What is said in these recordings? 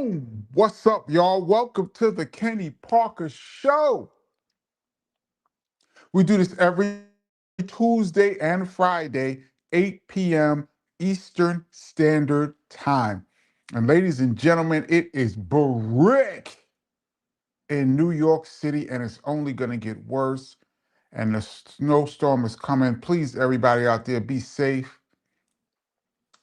Boom! What's up, y'all? Welcome to the Kenny Parker Show. We do this every Tuesday and Friday, 8 p.m. Eastern Standard Time. And ladies and gentlemen, it is brick in New York City, and it's only going to get worse. And the snowstorm is coming. Please, everybody out there, be safe.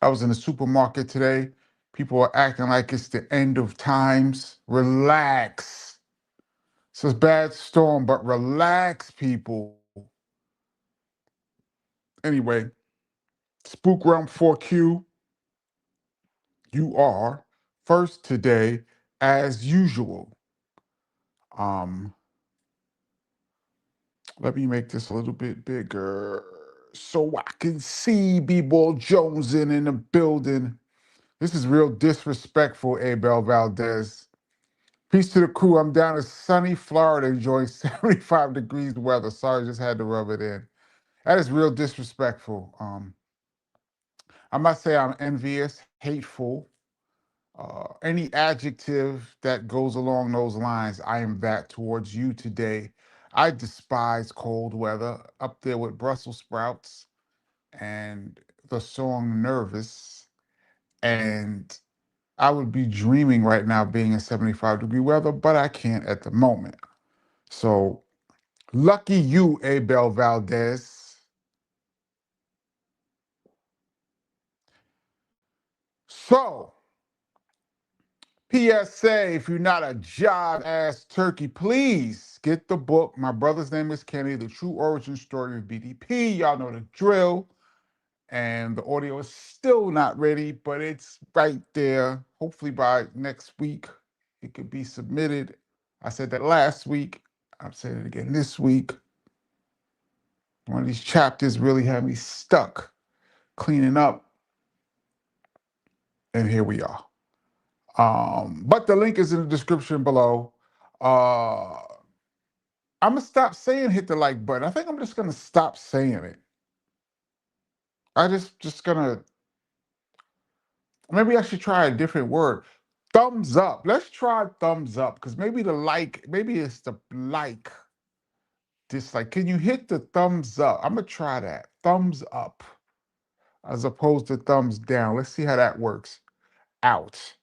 I was in the supermarket today. People are acting like it's the end of times. Relax. It's a bad storm, but relax, people. Anyway, Spook Realm 4Q, you are first today as usual. Um, Let me make this a little bit bigger so I can see B-Ball Jones in the building. This is real disrespectful, Abel Valdez. Peace to the crew. I'm down in sunny Florida enjoying 75 degrees weather. Sorry, just had to rub it in. That is real disrespectful. I must say I'm envious, hateful. Any adjective that goes along those lines, I am that towards you today. I despise cold weather, up there with Brussels sprouts and the song Nervous. And I would be dreaming right now being in 75-degree weather, but I can't at the moment. So lucky you, Abel Valdez. So, PSA, if you're not a job ass turkey, please get the book. My brother's name is Kenny, The True Origin Story of BDP. Y'all know the drill. And the audio is still not ready, but it's right there. Hopefully by next week, it could be submitted. I said that last week. I'm saying it again this week. One of these chapters really had me stuck cleaning up. And here we are. But the link is in the description below. I'm gonna stop saying hit the like button. I think I'm just gonna stop saying it. I just gonna maybe I should try a different word. Thumbs up. Let's try thumbs up because maybe the like, maybe it's the like, dislike. Can you hit the thumbs up? I'm gonna try that. Thumbs up as opposed to thumbs down. Let's see how that works out.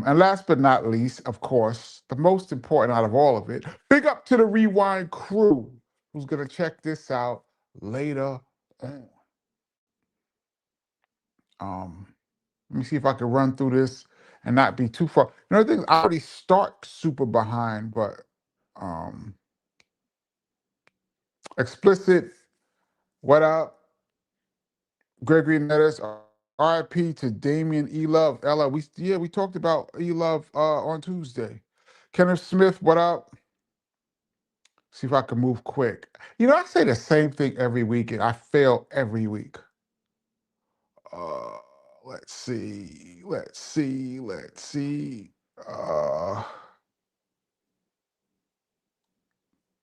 And last but not least, of course, the most important out of all of it, big up to the Rewind crew who's going to check this out later on. Let me see if I can run through this and not be too far. You know, the thing, I already start super behind, but um, explicit, what up? Gregory Nettis, RIP to Damien E. Love, Ella. We talked about E. Love on Tuesday. Kenneth Smith, what up? See if I can move quick. You know, I say the same thing every week and I fail every week. Uh, let's see. Uh,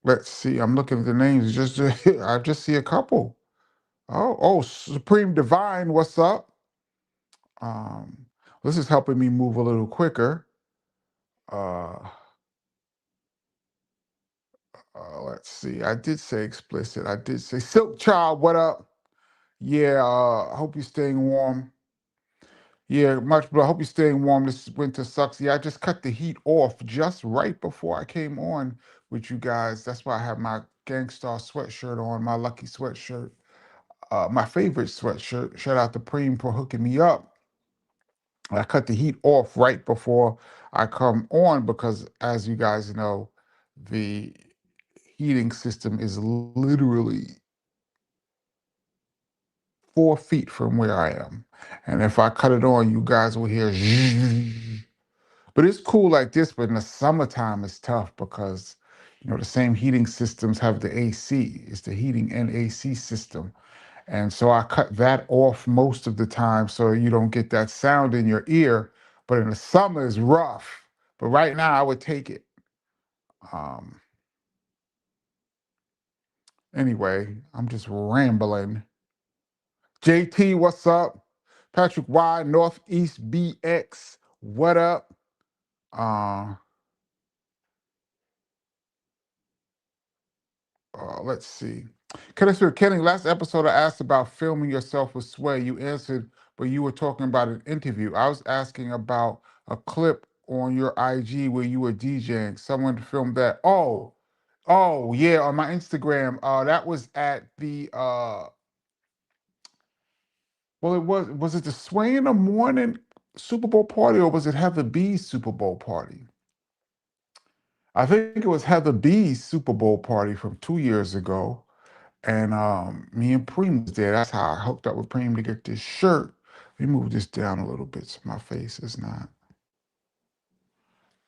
let's see. I'm looking at the names. Just I just see a couple. Oh, Supreme Divine, what's up? Um, this is helping me move a little quicker. Uh, let's see. I did say explicit. I did say Silk Child, what up? Yeah, I hope you're staying warm. Yeah, much, but I hope you're staying warm. This winter sucks. Yeah, I just cut the heat off just right before I came on with you guys. That's why I have my Gangstar sweatshirt on, my lucky sweatshirt, my favorite sweatshirt. Shout out to Preem for hooking me up. I cut the heat off right before I come on because, as you guys know, the heating system is literally 4 feet from where I am. And if I cut it on, you guys will hear zzzz. But it's cool like this, but in the summertime it's tough because the same heating systems have the AC. It's the heating and AC system. And so I cut that off most of the time so you don't get that sound in your ear. But in the summer it's rough. But right now I would take it. Um, anyway, I'm just rambling. JT, what's up? Patrick Y, Northeast BX. what up? Uh, let's see. Kenny, last episode I asked about filming yourself with Sway. You answered, but you were talking about an interview. I was asking about a clip on your IG where you were DJing. Someone filmed that. Oh yeah, on my Instagram. That was at the well, was it the Sway in the Morning Super Bowl party or was it Heather B's Super Bowl party? I think it was Heather B's Super Bowl party from 2 years ago. And me and Preem was there. That's how I hooked up with Preem to get this shirt. Let me move this down a little bit so my face is not.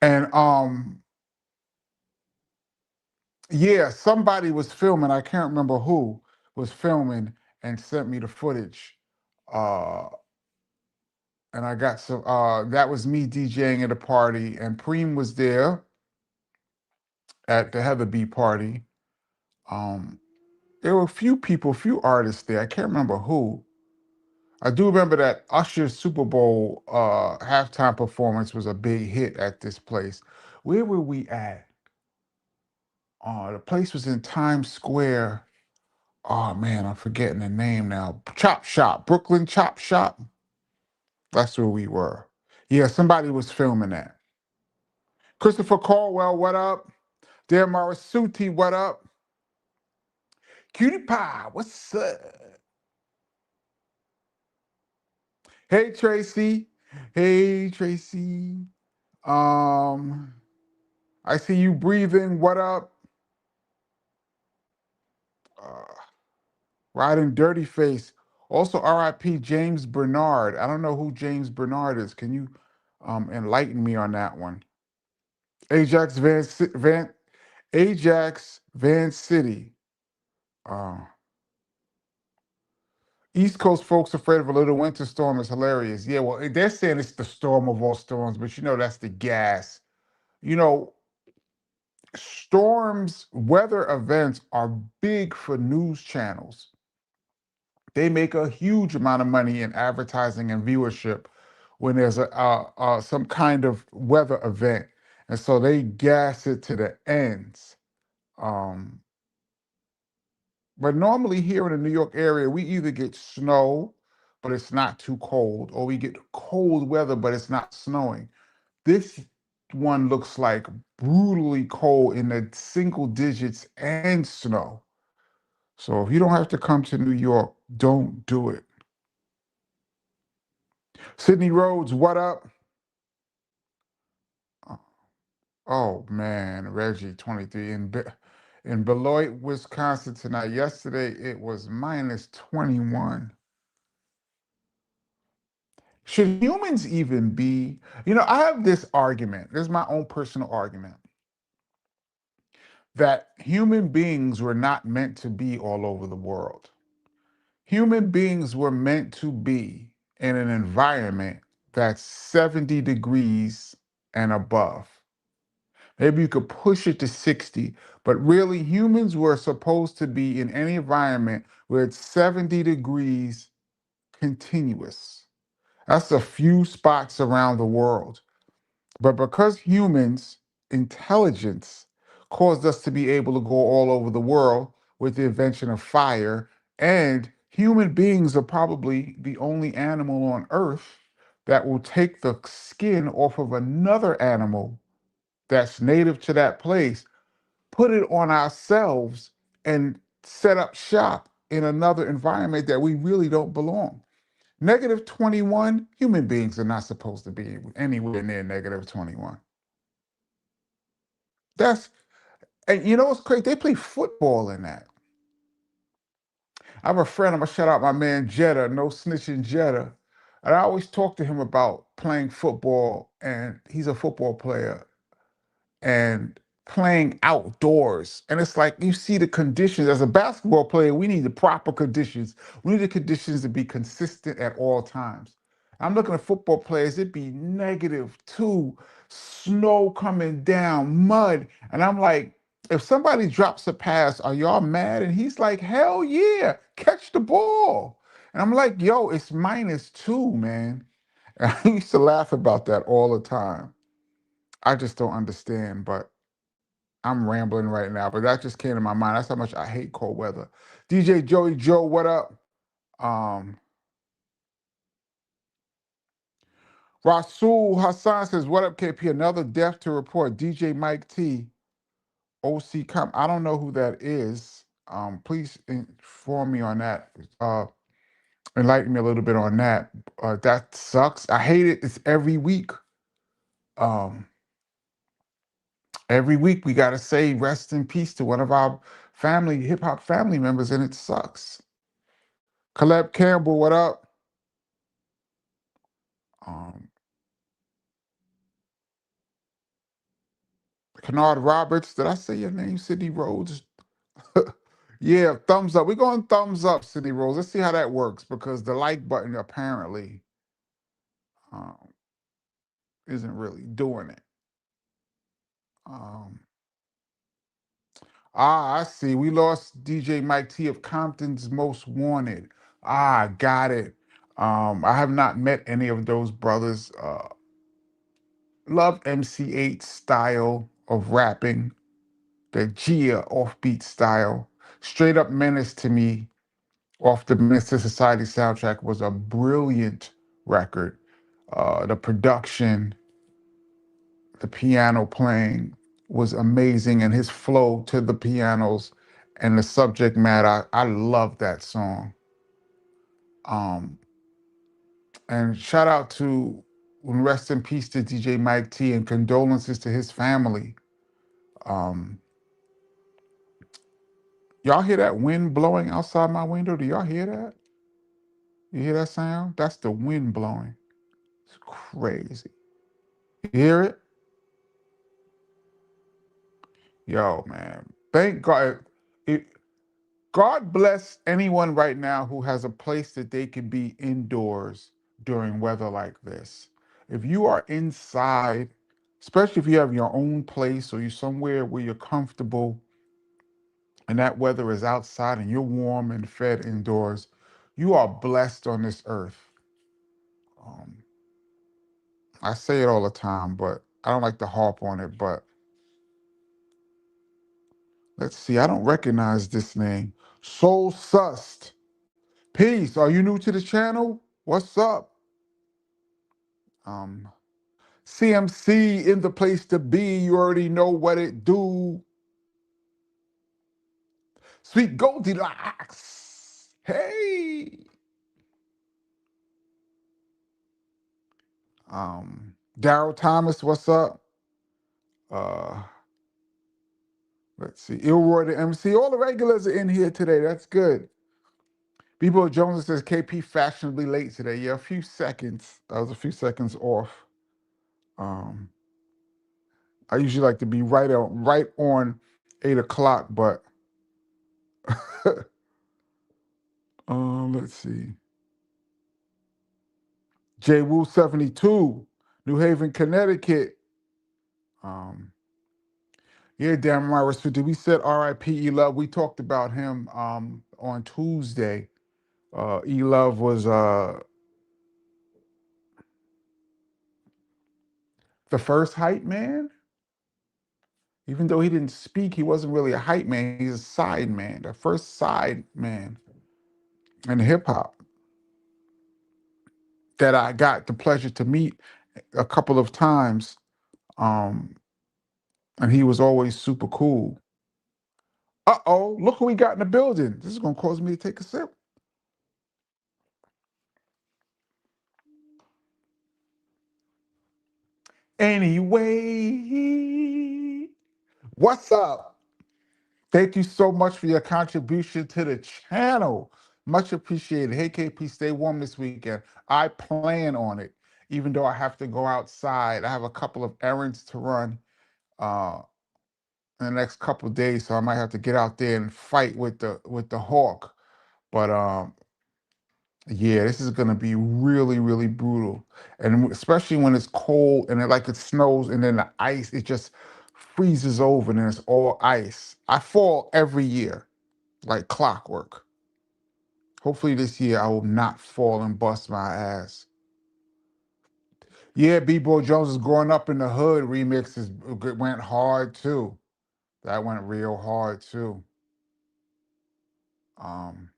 And yeah, somebody was filming. I can't remember who was filming and sent me the footage. Uh, and I got some. That was me DJing at a party, and Preem was there at the Heather B party. Um, there were a few people, a few artists there. I can't remember who. I do remember that Usher's Super Bowl halftime performance was a big hit at this place. Where were we at? The place was in Times Square. Oh man, I'm forgetting the name now. Chop Shop, Brooklyn Chop Shop. That's where we were. Yeah, somebody was filming that. Christopher Caldwell, what up? Dear Marisuti, what up? Cutie Pie, what's up? Hey Tracy. Hey Tracy. Um, I see you breathing. What up? Uh, Riding Dirty Face. Also, RIP James Bernard. I don't know who James Bernard is. Can you enlighten me on that one? Ajax Ajax Van City. Uh, East Coast folks afraid of a little winter storm is hilarious. Yeah, well, they're saying it's the storm of all storms, but that's the gas. You know, storms, weather events are big for news channels. They make a huge amount of money in advertising and viewership when there's some kind of weather event, and so they gas it to the ends. Um, but normally here in the New York area, we either get snow, but it's not too cold, or we get cold weather, but it's not snowing. This one looks like brutally cold in the single digits and snow. So if you don't have to come to New York, don't do it. Sydney Rhodes, what up? Oh man, Reggie, 23 in Beloit, Wisconsin tonight. Yesterday it was minus 21. Should humans even be? I have this argument. This is my own personal argument that human beings were not meant to be all over the world. Human beings were meant to be in an environment that's 70 degrees and above. Maybe you could push it to 60, but really humans were supposed to be in any environment where it's 70 degrees continuous. That's a few spots around the world. But because humans' intelligence caused us to be able to go all over the world with the invention of fire, and human beings are probably the only animal on earth that will take the skin off of another animal that's native to that place, put it on ourselves, and set up shop in another environment that we really don't belong. Negative 21, human beings are not supposed to be anywhere near negative 21. That's, and what's crazy? They play football in that. I have a friend, I'm gonna shout out my man Jetta, no snitching Jetta. And I always talk to him about playing football, and he's a football player. And playing outdoors. And it's like you see the conditions. As a basketball player, we need the proper conditions. We need the conditions to be consistent at all times. I'm looking at football players, it'd be -2, snow coming down, mud. And I'm like, if somebody drops a pass, are y'all mad? And he's like, hell yeah, catch the ball. And I'm like, yo, it's -2, man. And I used to laugh about that all the time. I just don't understand, but I'm rambling right now. But that just came to my mind. That's how much I hate cold weather. DJ Joey Joe, what up? Um, Rasul Hassan says, "What up, KP? Another death to report. DJ Mike T, OC Com. I don't know who that is. Please inform me on that. Enlighten me a little bit on that. That sucks. I hate it. It's every week. Um, every week we gotta say rest in peace to one of our family, hip hop family members, and it sucks. Caleb Campbell, what up? Um, Kennard Roberts, did I say your name? Sydney Rhodes. Yeah, thumbs up. We're going thumbs up, Sydney Rhodes. Let's see how that works because the like button apparently um, isn't really doing it. Um, I see. We lost DJ Mike T of Compton's Most Wanted. Got it. I have not met any of those brothers. Love MC8 style of rapping, the Gia offbeat style. Straight Up Menace to me, off the Menace to Society soundtrack, was a brilliant record. The production, the piano playing was amazing, and his flow to the pianos and the subject matter. I love that song. Um, and shout out to and rest in peace to DJ Mike T and condolences to his family. Um, y'all hear that wind blowing outside my window? Do y'all hear that? You hear that sound? That's the wind blowing. It's crazy. You hear it? Yo, man. Thank God. It, God bless anyone right now who has a place that they can be indoors during weather like this. If you are inside, especially if you have your own place or you're somewhere where you're comfortable and that weather is outside and you're warm and fed indoors, you are blessed on this earth. Um, I say it all the time, but I don't like to harp on it. But let's see, I don't recognize this name. Soul Sust. Peace. Are you new to the channel? What's up? Um, CMC in the place to be. You already know what it do. Sweet Goldilocks. Hey. Daryl Thomas, what's up? Uh, let's see. Ilroy the MC. All the regulars are in here today. That's good. Bebo Jones says KP fashionably late today. Yeah, a few seconds. I was a few seconds off. Um, I usually like to be right on 8 o'clock, but let's see. J Wu 72, New Haven, Connecticut. Um, yeah, damn Myra. So did we said R.I.P. E Love? We talked about him on Tuesday. E Love was the first hype man. Even though he didn't speak, he wasn't really a hype man. He's a side man, the first side man in hip hop that I got the pleasure to meet a couple of times. Um, and he was always super cool. Uh-oh, look who we got in the building. This is gonna cause me to take a sip. Anyway, what's up? Thank you so much for your contribution to the channel. Much appreciated. Hey, KP, stay warm this weekend. I plan on it, even though I have to go outside. I have a couple of errands to run uh, in the next couple of days, so I might have to get out there and fight with the hawk. But yeah, this is gonna be really, really brutal, and especially when it's cold and it snows, and then the ice it just freezes over, and then it's all ice. I fall every year like clockwork. Hopefully this year I will not fall and bust my ass. Yeah, B-Boy Jones is growing up in the hood remixes went hard too. That went real hard too. Um,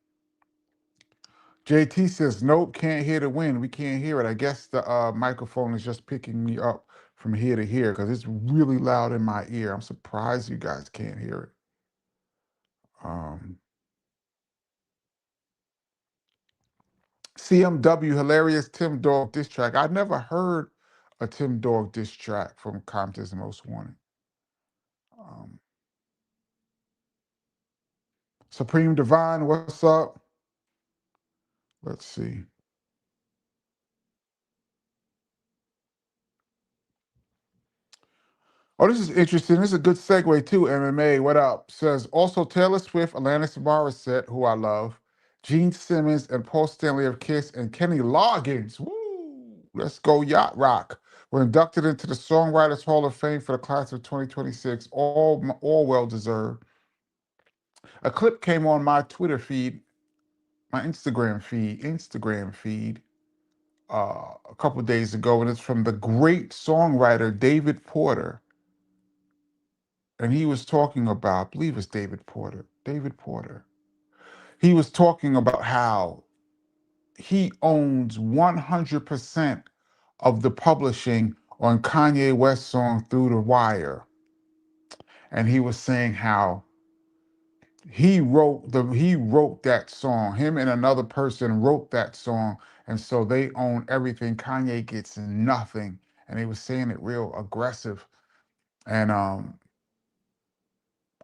JT says, nope, can't hear the wind. We can't hear it. I guess the microphone is just picking me up from here to here because it's really loud in my ear. I'm surprised you guys can't hear it. Um, CMW, hilarious Tim Dog diss track. I never heard a Tim Dog diss track from Compton's Most Wanted. Um, Supreme Divine, what's up? Let's see. Oh, this is interesting. This is a good segue too. MMA, what up? Says also Taylor Swift, Alanis Morissette, who I love, Gene Simmons, and Paul Stanley of Kiss, and Kenny Loggins. Woo! Let's go Yacht Rock. Were inducted into the Songwriters Hall of Fame for the class of 2026. All well deserved. A clip came on my Twitter feed, my Instagram feed, a couple days ago, and it's from the great songwriter David Porter. And he was talking about, I believe it's David Porter. David Porter. He was talking about how he owns 100% of the publishing on Kanye West's song Through the Wire. And he was saying how he wrote that song. Him and another person wrote that song, and so they own everything. Kanye gets nothing. And he was saying it real aggressive. And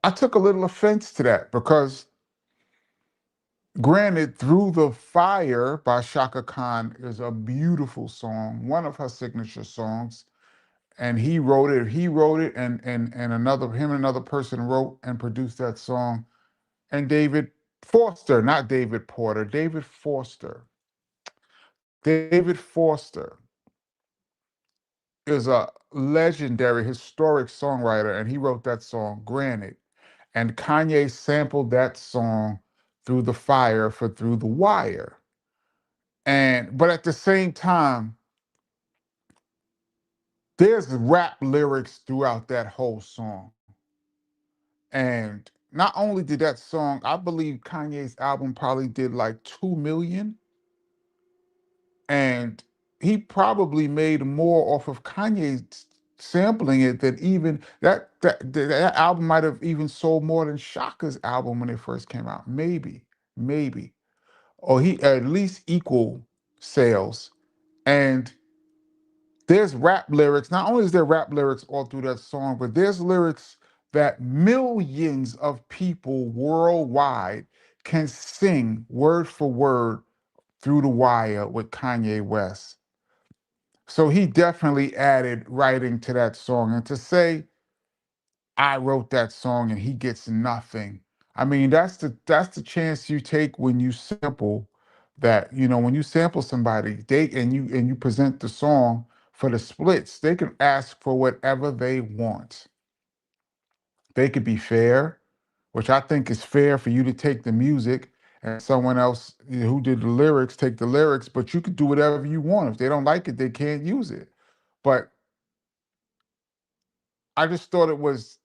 I took a little offense to that because granted, Through the Fire by Shaka Khan is a beautiful song, one of her signature songs. And he wrote it. He wrote it, and another person wrote and produced that song. And David Foster, not David Porter, David Foster. David Foster is a legendary, historic songwriter, and he wrote that song, Granted. And Kanye sampled that song Through the Fire for Through the Wire. But at the same time, there's rap lyrics throughout that whole song. And not only did that song, I believe Kanye's album probably did like 2 million. And he probably made more off of Kanye sampling it than even that album might have even sold more than Shaka's album when it first came out. Maybe. Or he at least equal sales. And there's rap lyrics. Not only is there rap lyrics all through that song, but there's lyrics that millions of people worldwide can sing word for word through the wire with Kanye West. So he definitely added writing to that song. And to say I wrote that song and he gets nothing. I mean, that's the chance you take when you sample that, when you sample somebody, you present the song for the splits, they can ask for whatever they want. They could be fair, which I think is fair for you to take the music and someone else who did the lyrics take the lyrics, but you could do whatever you want. If they don't like it, they can't use it. But I just thought it was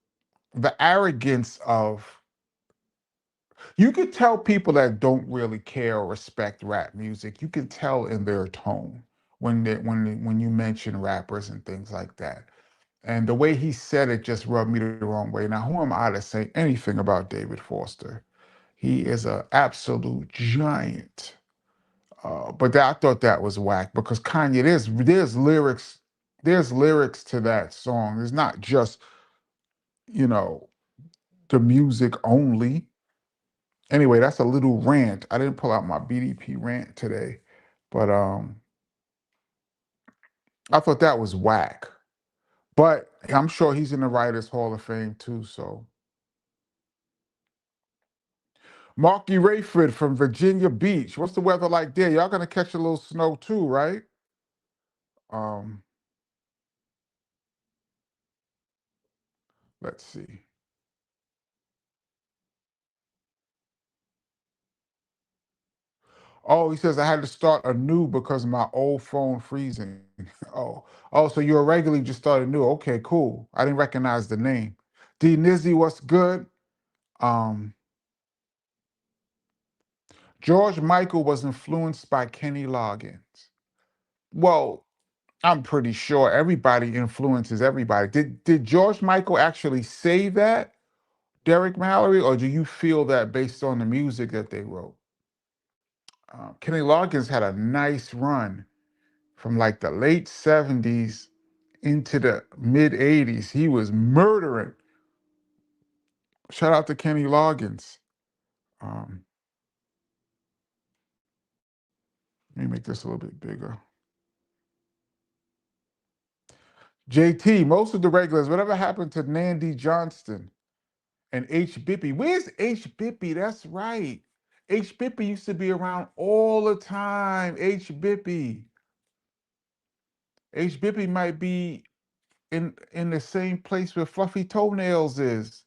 the arrogance of you could tell people that don't really care or respect rap music. You can tell in their tone when you mention rappers and things like that. And the way he said it just rubbed me the wrong way. Now, who am I to say anything about David Foster? He is an absolute giant. I thought that was whack because Kanye, there's lyrics to that song. It's not just you know the music only. Anyway, that's a little rant. I didn't pull out my BDP rant today, but I thought that was whack. But I'm sure he's in the Writers Hall of Fame too. So Marky Rayford from Virginia Beach. What's the weather like there? Y'all gonna catch a little snow too, right? Um, let's see. Oh, he says I had to start anew because of my old phone freezing. Oh, so you regularly just started new. Okay, cool. I didn't recognize the name. D Nizzy, what's good? Um, George Michael was influenced by Kenny Loggins. Well, I'm pretty sure everybody influences everybody. Did George Michael actually say that, Derek Mallory, or do you feel that based on the music that they wrote? Kenny Loggins had a nice run from like the late 70s into the mid 80s. He was murdering. Shout out to Kenny Loggins. Um, Let me make this a little bit bigger. JT, most of the regulars, whatever happened to Nandy Johnston and H. Bippy? Where's H. Bippy? That's right. H. Bippy used to be around all the time. H. Bippy. H. Bippy might be in the same place where Fluffy Toenails is.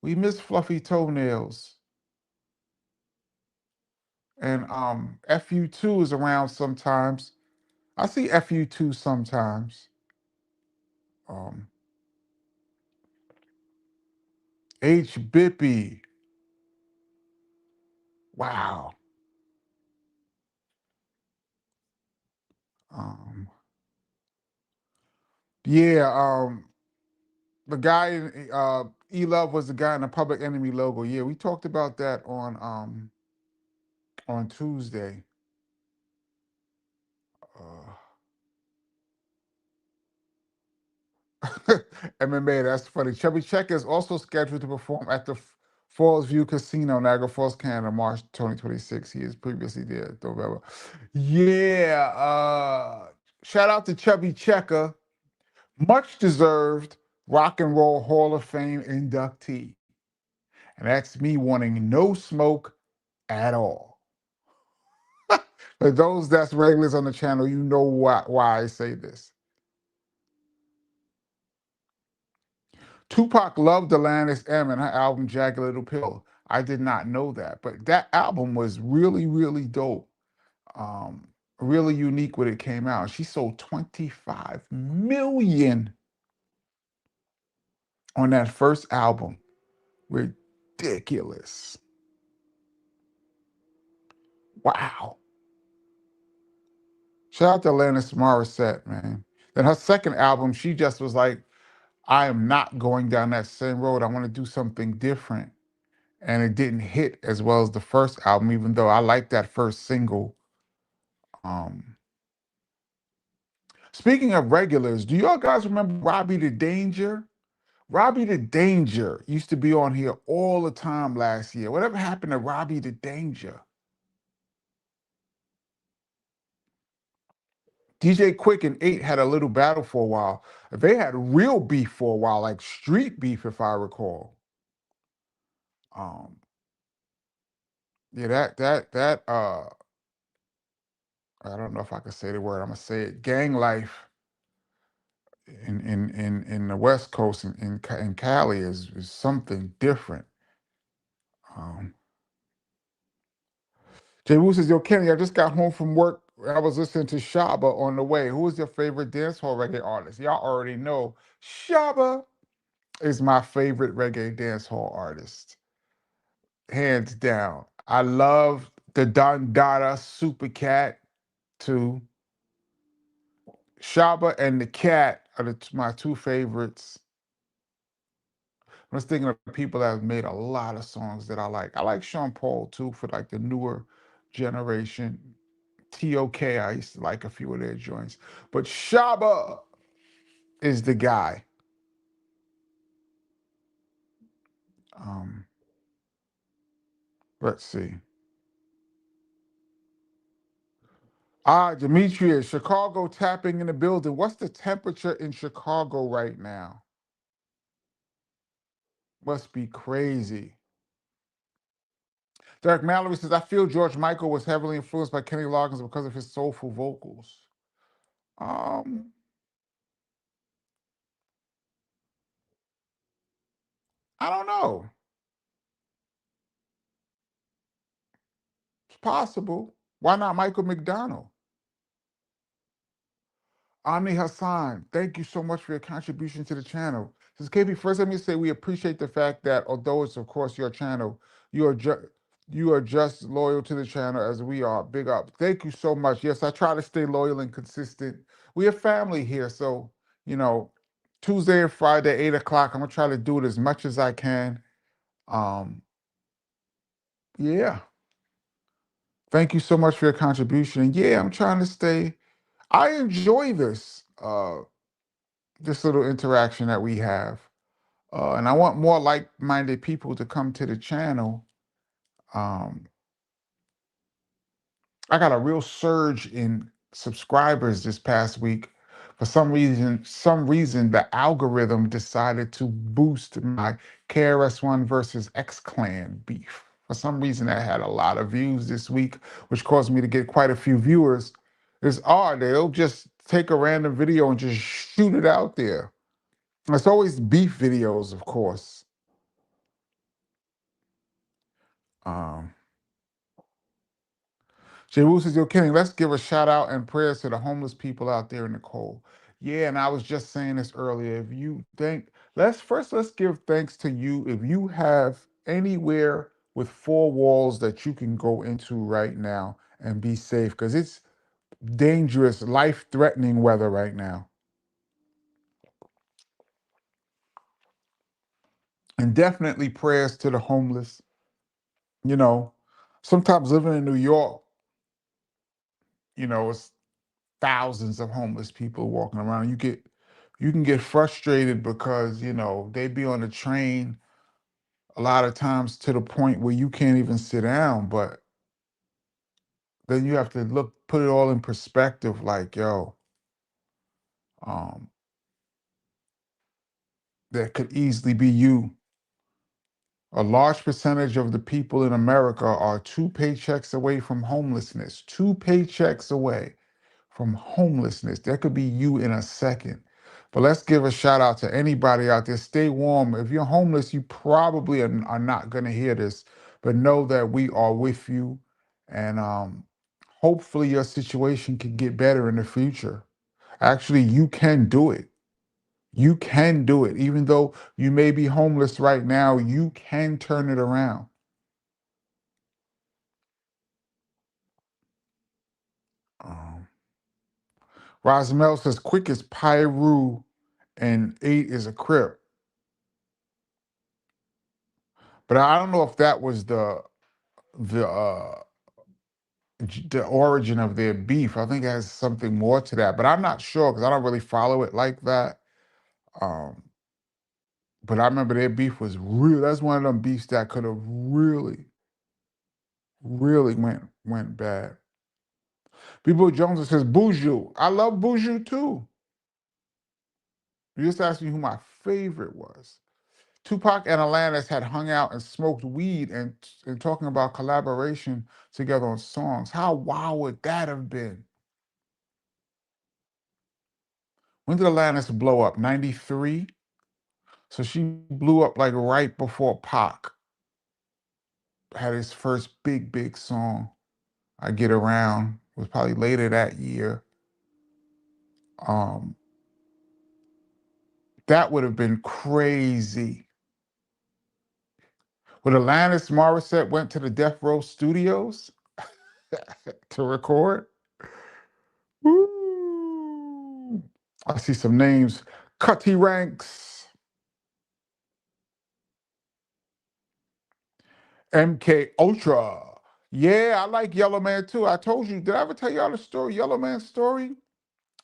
We miss Fluffy Toenails. And FU2 is around sometimes. I see FU2 sometimes. Um, H. Bippy. Wow. Um, yeah, the guy in E Love was the guy in the Public Enemy logo. Yeah, we talked about that on Tuesday. MMA, that's funny. Chubby Checker is also scheduled to perform at the Falls View Casino, Niagara Falls, Canada, March 2026. He is previously there, November. Yeah, shout out to Chubby Checker, much deserved Rock and Roll Hall of Fame inductee. And that's me wanting no smoke at all. For those that's regulars on the channel, you know why I say this. Tupac loved Alanis M and her album Jagged Little Pill. I did not know that, but that album was really, really dope. Um, Really unique when it came out. She sold 25 million on that first album. Ridiculous. Wow. Shout out to Alanis Morissette, man. Then her second album, she just was like, I am not going down that same road. I want to do something different. And it didn't hit as well as the first album, even though I liked that first single. Um, Speaking of regulars, do y'all guys remember Robbie the Danger? Robbie the Danger used to be on here all the time last year. Whatever happened to Robbie the Danger? DJ Quick and 8 had a little battle for a while. They had real beef for a while, like street beef, if I recall. Um, yeah, I don't know if I can say the word. I'm gonna say it. Gang life in the West Coast in Cali is something different. Um, Jay Wu says, "Yo, Kenny, I just got home from work. I was listening to Shaba on the way. Who is your favorite dancehall reggae artist?" Y'all already know Shaba is my favorite reggae dancehall artist, hands down. I love the Don Dada Super Cat too. Shaba and the Cat are my two favorites. I'm just thinking of people that have made a lot of songs that I like. I like Sean Paul too for like the newer generation. TOK, I used to like a few of their joints. But Shaba is the guy. Um, let's see. Demetrius, Chicago tapping in the building. What's the temperature in Chicago right now? Must be crazy. Derek Mallory says, I feel George Michael was heavily influenced by Kenny Loggins because of his soulful vocals. Um, I don't know. It's possible. Why not Michael McDonald? Ami Hassan, thank you so much for your contribution to the channel. Says KB, first let me say we appreciate the fact that although it's of course your channel, you are just loyal to the channel as we are. Big up. Thank you so much. Yes, I try to stay loyal and consistent. We are family here, so you know, Tuesday and Friday, 8 o'clock. I'm gonna try to do it as much as I can. Um, yeah. Thank you so much for your contribution. And yeah, I'm trying to stay. I enjoy this little interaction that we have. And I want more like-minded people to come to the channel. Um, I got a real surge in subscribers this past week. For some reason, the algorithm decided to boost my KRS-One versus X-Clan beef. For some reason, that had a lot of views this week, which caused me to get quite a few viewers. It's odd. They'll just take a random video and just shoot it out there. It's always beef videos, of course. Um, Jay Wu says, "Yo, Kenny, let's give a shout out and prayers to the homeless people out there in the cold." Yeah, and I was just saying this earlier. If you think, let's give thanks to you. If you have anywhere with four walls that you can go into right now and be safe, because it's dangerous, life-threatening weather right now. And definitely prayers to the homeless. You know, sometimes living in New York, it's thousands of homeless people walking around. You can get frustrated because, they be on the train a lot of times to the point where you can't even sit down, but then you have to put it all in perspective like, yo, um, that could easily be you. A large percentage of the people in America are two paychecks away from homelessness, two paychecks away from homelessness. That could be you in a second. But let's give a shout out to anybody out there. Stay warm. If you're homeless, you probably are not going to hear this, but know that we are with you. And hopefully your situation can get better in the future. Actually, you can do it. You can do it. Even though you may be homeless right now, you can turn it around. Um, Rosmel says, quick as Pyru and 8 is a crip. But I don't know if that was the the origin of their beef. I think it has something more to that, but I'm not sure because I don't really follow it like that. Um, but I remember their beef was real. That's one of them beefs that could have really, really went bad. People Jones says Buju. I love Buju too. You just asked me who my favorite was. Tupac and Alanis had hung out and smoked weed and talking about collaboration together on songs. How wild would that have been? When did Alanis blow up? 93? So she blew up like right before Pac had his first big song. I Get Around was probably later that year. Um, that would have been crazy. When Alanis Morissette went to the Death Row Studios to record, woo, I see some names. Cutty Ranks, MK Ultra. Yeah, I like Yellow Man too. I told you, did I ever tell y'all the story, Yellow Man's story?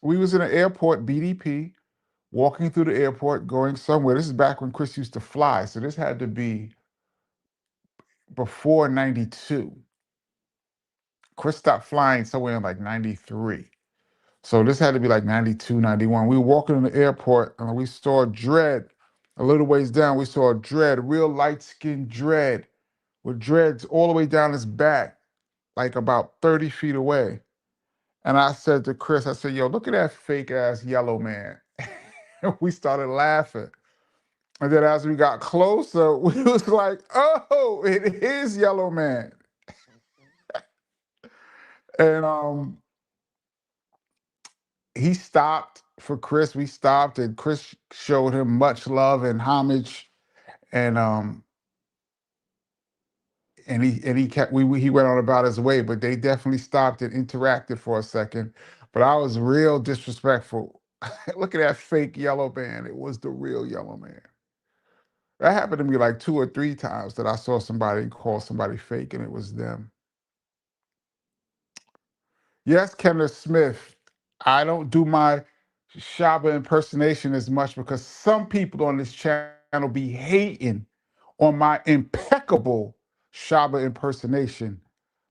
We was in an airport, BDP, walking through the airport, going somewhere. This is back when Chris used to fly, so this had to be before 92. Chris stopped flying somewhere in like 93. So this had to be like 92, 91. We were walking in the airport and we saw Dread. A little ways down, we saw Dread, real light-skinned Dread, with dreads all the way down his back, like about 30 feet away. And I said to Chris, I said, yo, look at that fake ass Yellow Man. We started laughing. And then as we got closer, we was like, oh, it is Yellow Man. And he stopped for Chris. We stopped, and Chris showed him much love and homage. And he kept he went on about his way, but they definitely stopped and interacted for a second. But I was real disrespectful. Look at that fake yellow man. It was the real yellow man. That happened to me like 2 or 3 times that I saw somebody call somebody fake and it was them. Yes, Kenneth Smith. I don't do my Shaba impersonation as much because some people on this channel be hating on my impeccable Shaba impersonation,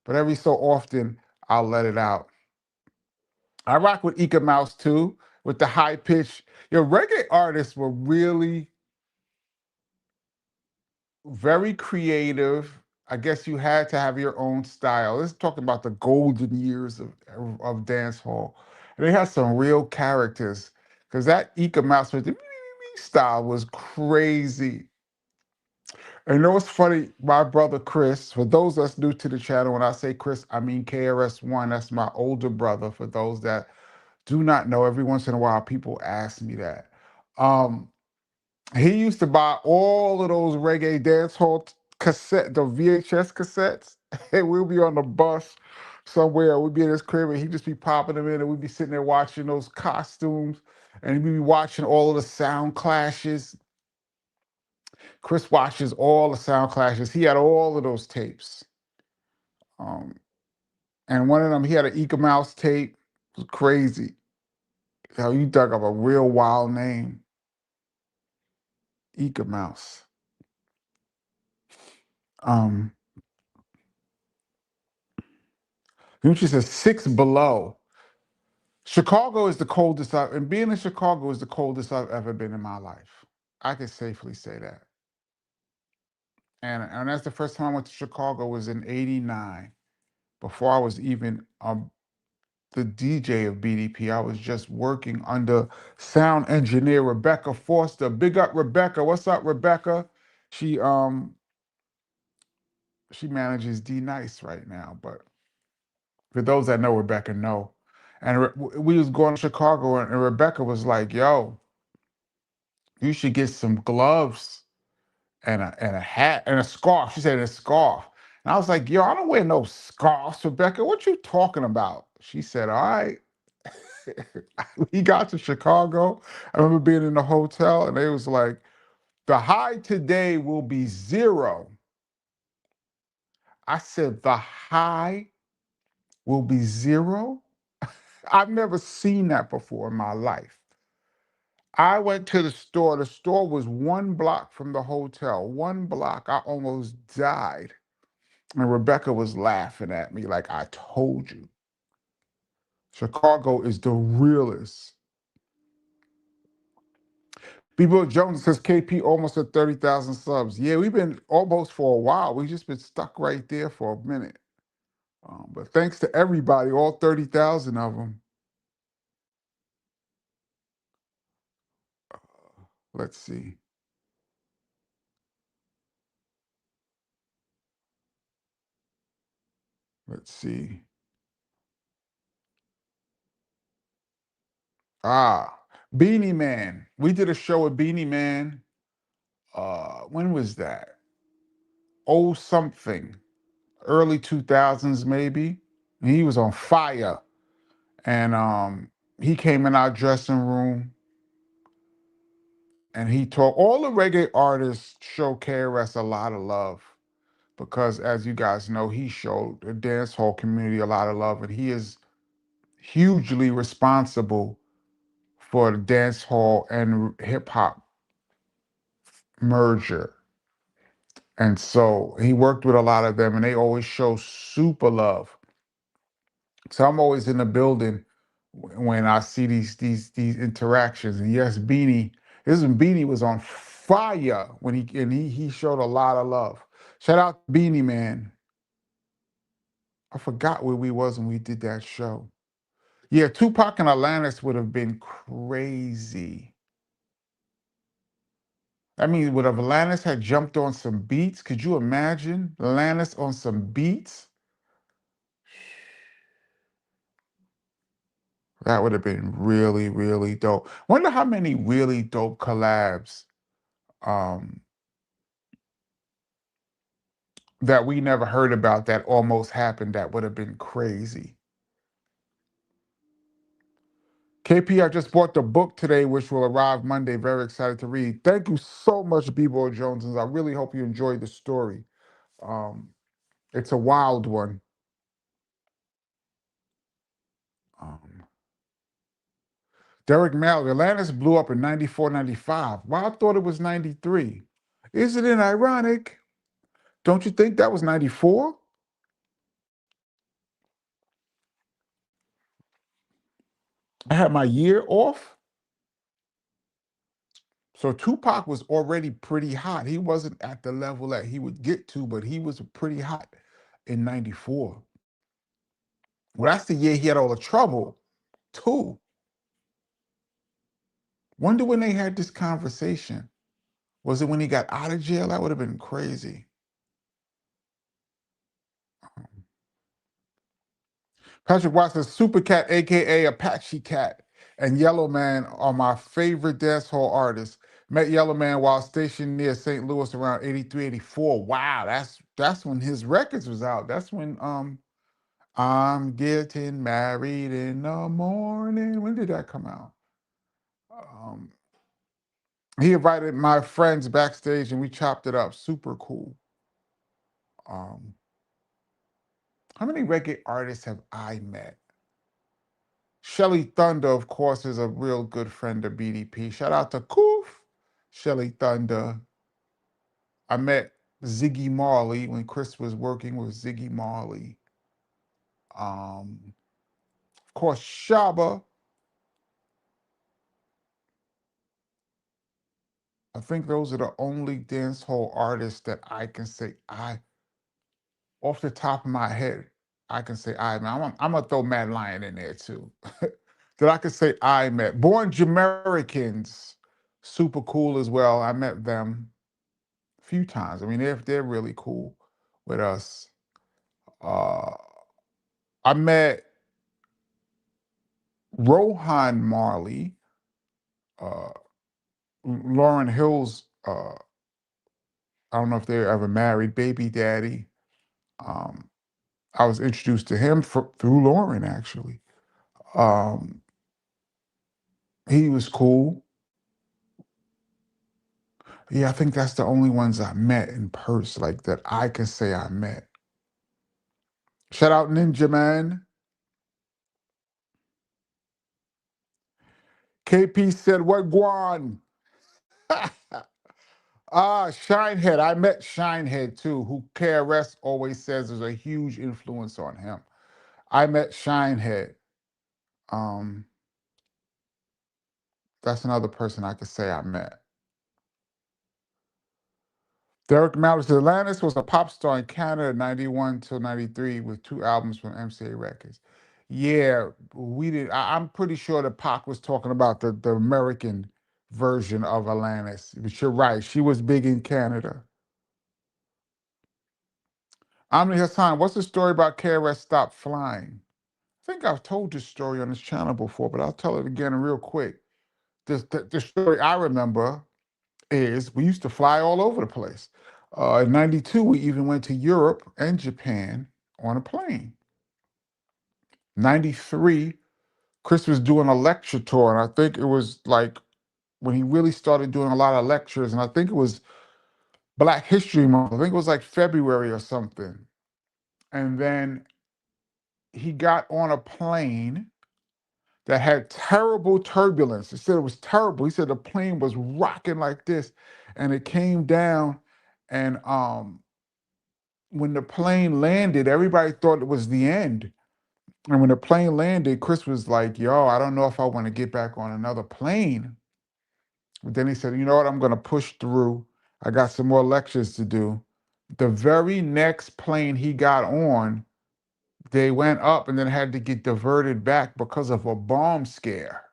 but every so often I'll let it out. I rock with Ika Mouse too, with the high pitch. Your reggae artists were really very creative. I guess you had to have your own style. This is talking about the golden years of dance hall. And they had some real characters. Because that Ika Mouse with the style was crazy. And you know what's funny? My brother Chris, for those that's new to the channel, when I say Chris, I mean KRS-One. That's my older brother. For those that do not know, every once in a while people ask me that. Um, he used to buy all of those reggae dance hall the VHS cassettes, and we'll be on the bus somewhere. We'd be in his crib, and he'd just be popping them in, and we'd be sitting there watching those costumes, and we'd be watching all of the sound clashes. Chris watches all the sound clashes. He had all of those tapes. Um, and one of them, he had an Eka Mouse tape. It was crazy. How you dug up a real wild name, Eka Mouse. Um, Gucci says 6 below. Chicago is the coldest and being in Chicago is the coldest I've ever been in my life. I can safely say that. And that's the first time I went to Chicago was in '89. Before I was even the DJ of BDP, I was just working under sound engineer Rebecca Foster. Big up Rebecca. What's up, Rebecca? She she manages D Nice right now, but for those that know Rebecca, know. And we was going to Chicago, and Rebecca was like, "Yo, you should get some gloves and a hat and a scarf." She said a scarf. And I was like, "Yo, I don't wear no scarves, Rebecca. What you talking about?" She said, "All right." We got to Chicago. I remember being in the hotel, and they was like, "The high today will be 0." I said, "The high will be 0." I've never seen that before in my life. I went to the store. The store was 1 block from the hotel. 1 block. I almost died. And Rebecca was laughing at me like, "I told you. Chicago is the realest." B-Boy Jones says KP almost at 30,000 subs. Yeah, we've been almost for a while. We've just been stuck right there for a minute. But thanks to everybody, all 30,000 of them. Let's see. Let's see. Ah, Beanie Man. We did a show with Beanie Man. When was that? Oh, something. Early 2000s, maybe. And he was on fire. And he came in our dressing room and he talked. All the reggae artists show KRS a lot of love because, as you guys know, he showed the dance hall community a lot of love, and he is hugely responsible for the dance hall and hip hop merger. And so he worked with a lot of them, and they always show super love. So I'm always in the building when I see these interactions. And yes, Beanie, this when Beanie was on fire when he showed a lot of love. Shout out to Beanie Man. I forgot where we was when we did that show. Yeah, Tupac and Alanis would have been crazy. I mean, would have Alanis had jumped on some beats? Could you imagine Alanis on some beats? That would have been really, really dope. Wonder how many really dope collabs um, that we never heard about that almost happened that would have been crazy. KP, I just bought the book today, which will arrive Monday. Very excited to read. Thank you so much, B-Boy Jones. I really hope you enjoyed the story. Um, it's a wild one. Um, Derek Malley, Atlantis blew up in 94, 95. Well, I thought it was 93. Isn't it ironic? Don't you think that was 94? I had my year off. So Tupac was already pretty hot. He wasn't at the level that he would get to, but he was pretty hot in 94. Well, that's the year he had all the trouble, too. Wonder when they had this conversation. Was it when he got out of jail? That would have been crazy. Patrick Watson, Super Cat, aka Apache Cat, and Yellow Man are my favorite dancehall artists. Met Yellow Man while stationed near St. Louis around 83, 84. Wow, that's when his records was out. That's when I'm getting married in the morning. When did that come out? Um, he invited my friends backstage and we chopped it up. Super cool. Um, how many reggae artists have I met? Shelly Thunder, of course, is a real good friend of BDP. Shout out to Koof, Shelly Thunder. I met Ziggy Marley when Chris was working with Ziggy Marley. Of course, Shaba. I think those are the only dancehall artists that I can say off the top of my head, I can say I met. I'm gonna throw Mad Lion in there too. That I can say I met. Born Jamericans, super cool as well. I met them a few times. I mean, they're really cool with us. Uh, I met Rohan Marley, uh, Lauren Hill's. I don't know if they were ever married. Baby daddy. Um, I was introduced to him through Lauren actually. Um, he was cool. Yeah, I think that's the only ones I met in person, like that I can say I met. Shout out Ninja Man. KP said, "What guan?" Shinehead. I met Shinehead too, who KRS always says is a huge influence on him. I met Shinehead. Um, that's another person I could say I met. Derek Mallett Atlantis was a pop star in Canada 91 till 93 with 2 albums from MCA Records. Yeah, we did. I'm pretty sure that Pac was talking about the American version of Atlantis. But you're right. She was big in Canada. Omni Hassan, what's the story about KRS stopped flying? I think I've told this story on this channel before, but I'll tell it again real quick. The story I remember is we used to fly all over the place. In 92, we even went to Europe and Japan on a plane. 93, Chris was doing a lecture tour, and I think it was like when he really started doing a lot of lectures, and I think it was Black History Month. I think it was like February or something. And then he got on a plane that had terrible turbulence. He said it was terrible. He said the plane was rocking like this, and it came down, and when the plane landed, everybody thought it was the end. And when the plane landed, Chris was like, "Yo, I don't know if I want to get back on another plane." But then he said, "You know what? I'm going to push through. I got some more lectures to do." The very next plane he got on, they went up and then had to get diverted back because of a bomb scare.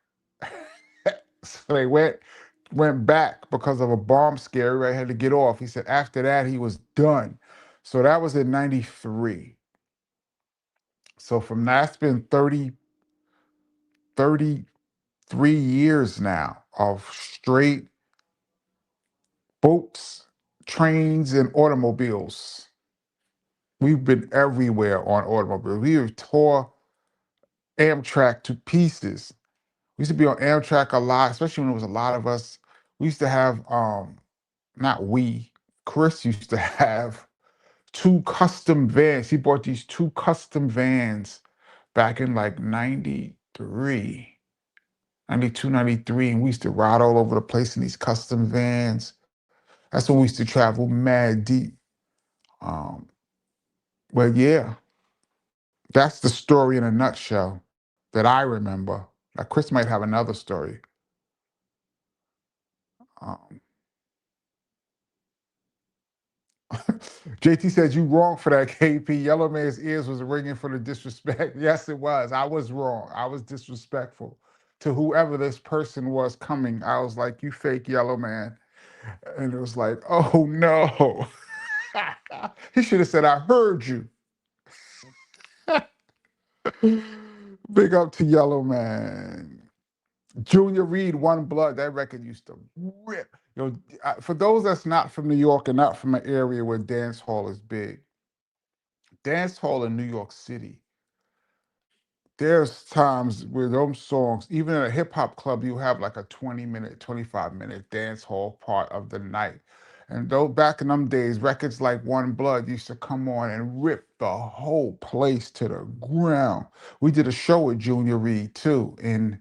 So they went back because of a bomb scare. Everybody had to get off. He said after that he was done. So that was in 93. So from that's been 30, 33 years now of straight boats, trains, and automobiles. We've been everywhere on automobiles. We have tore Amtrak to pieces. We used to be on Amtrak a lot, especially when it was a lot of us. We used to have, not we, Chris used to have two custom vans. He bought these two custom vans back in like 93, 92, 93. And we used to ride all over the place in these custom vans. That's when we used to travel mad deep. Um, but yeah, that's the story in a nutshell that I remember. Now, Chris might have another story. Um, JT says you wrong for that, KP. Yellow Man's ears was ringing for the disrespect. Yes, it was. I was wrong. I was disrespectful to whoever this person was coming. I was like, you fake Yellow Man. And it was like, oh no. He should have said, I heard you. Big up to Yellow Man. Junior Reed, One Blood, that record used to rip. For those that's not from New York and not from an area where dance hall is big, dance hall in New York City, there's times where those songs, even in a hip hop club, you have like a 20-minute, 25-minute dance hall part of the night. And though back in them days, records like One Blood used to come on and rip the whole place to the ground. We did a show with Junior Reed too, and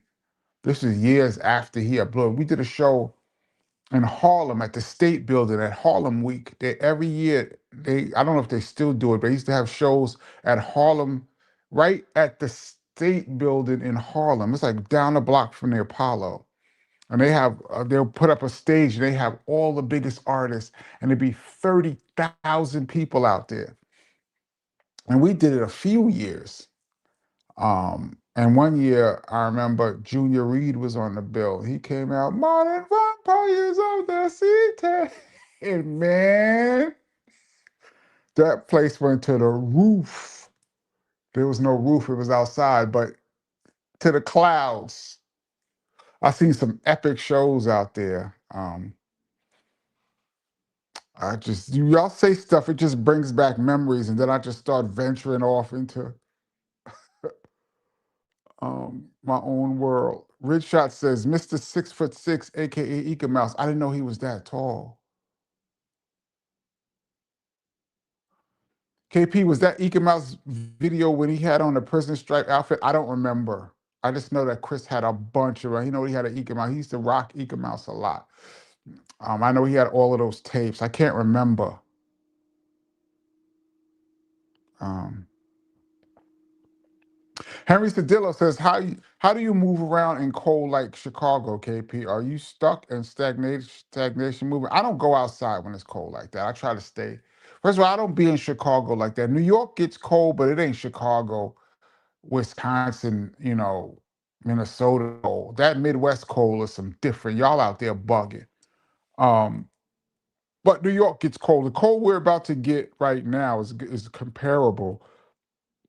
this is years after he had blown. We did a show in Harlem at the State Building at Harlem Week. They every year I don't know if they still do it, but they used to have shows at Harlem, right at the State Building in Harlem. It's like down the block from the Apollo, and they'll put up a stage. And they have all the biggest artists, and there'd be 30,000 people out there. And we did it a few years. And one year I remember Junior Reed was on the bill. He came out, Modern Vampires of the City. And man, that place went to the roof. There was no roof, it was outside, but to the clouds. I seen some epic shows out there. Y'all say stuff, it just brings back memories, and then I just start venturing off into my own world. Rich Shot says, Mr. 6'6", aka Ika Mouse. I didn't know he was that tall. KP, was that Ika Mouse video when he had on the prison stripe outfit? I don't remember. I just know that Chris had a bunch of, he had an Ika Mouse. He used to rock Ika Mouse a lot. I know he had all of those tapes. I can't remember. Henry Sedillo says, how do you move around in cold like Chicago, KP? Are you stuck in stagnation movement? I don't go outside when it's cold like that. I try to stay. First of all, I don't be in Chicago like that. New York gets cold, but it ain't Chicago, Wisconsin, Minnesota cold. That Midwest cold is some different. Y'all out there bugging. But New York gets cold. The cold we're about to get right now is comparable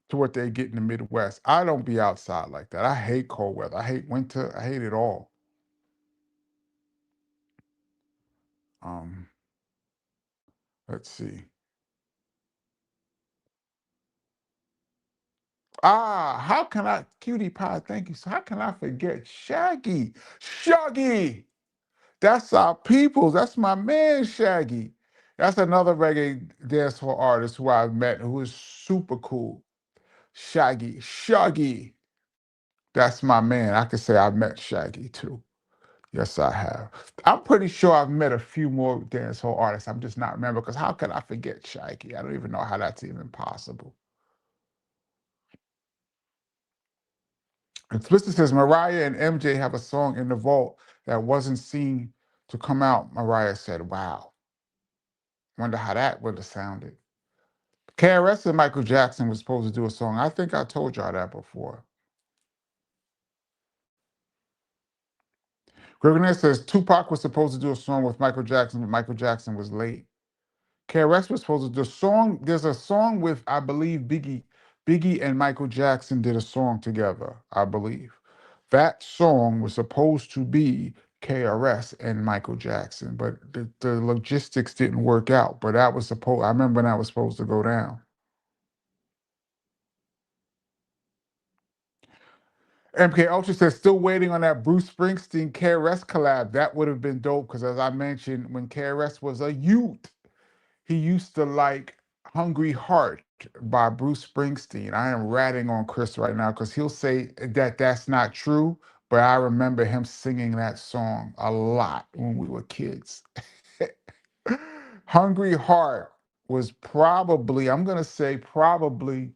to what they get in the Midwest. I don't be outside like that. I hate cold weather. I hate winter. I hate it all. Let's see. How can I, Cutie Pie, thank you. So how can I forget Shaggy? Shaggy! That's our peoples. That's my man, Shaggy. That's another reggae dancehall artist who I've met who is super cool. Shaggy. That's my man. I can say I've met Shaggy too. Yes, I have. I'm pretty sure I've met a few more dancehall artists. I'm just not remember because how could I forget Shaggy? I don't even know how that's even possible. Explicit says Mariah and MJ have a song in the vault that wasn't seen to come out. Mariah said, wow. Wonder how that would have sounded. KRS and Michael Jackson was supposed to do a song. I think I told y'all that before. Gregory says Tupac was supposed to do a song with Michael Jackson, but Michael Jackson was late. KRS was supposed to do a song. There's a song with, I believe, Biggie. Biggie and Michael Jackson did a song together, I believe. That song was supposed to be KRS and Michael Jackson, but the logistics didn't work out. But that was supposed. I remember when that was supposed to go down. MK Ultra says still waiting on that Bruce Springsteen KRS collab. That would have been dope because, as I mentioned, when KRS was a youth, he used to like Hungry Heart by Bruce Springsteen. I am ratting on Chris right now because he'll say that that's not true, but I remember him singing that song a lot when we were kids. Hungry Heart was probably, I'm going to say, probably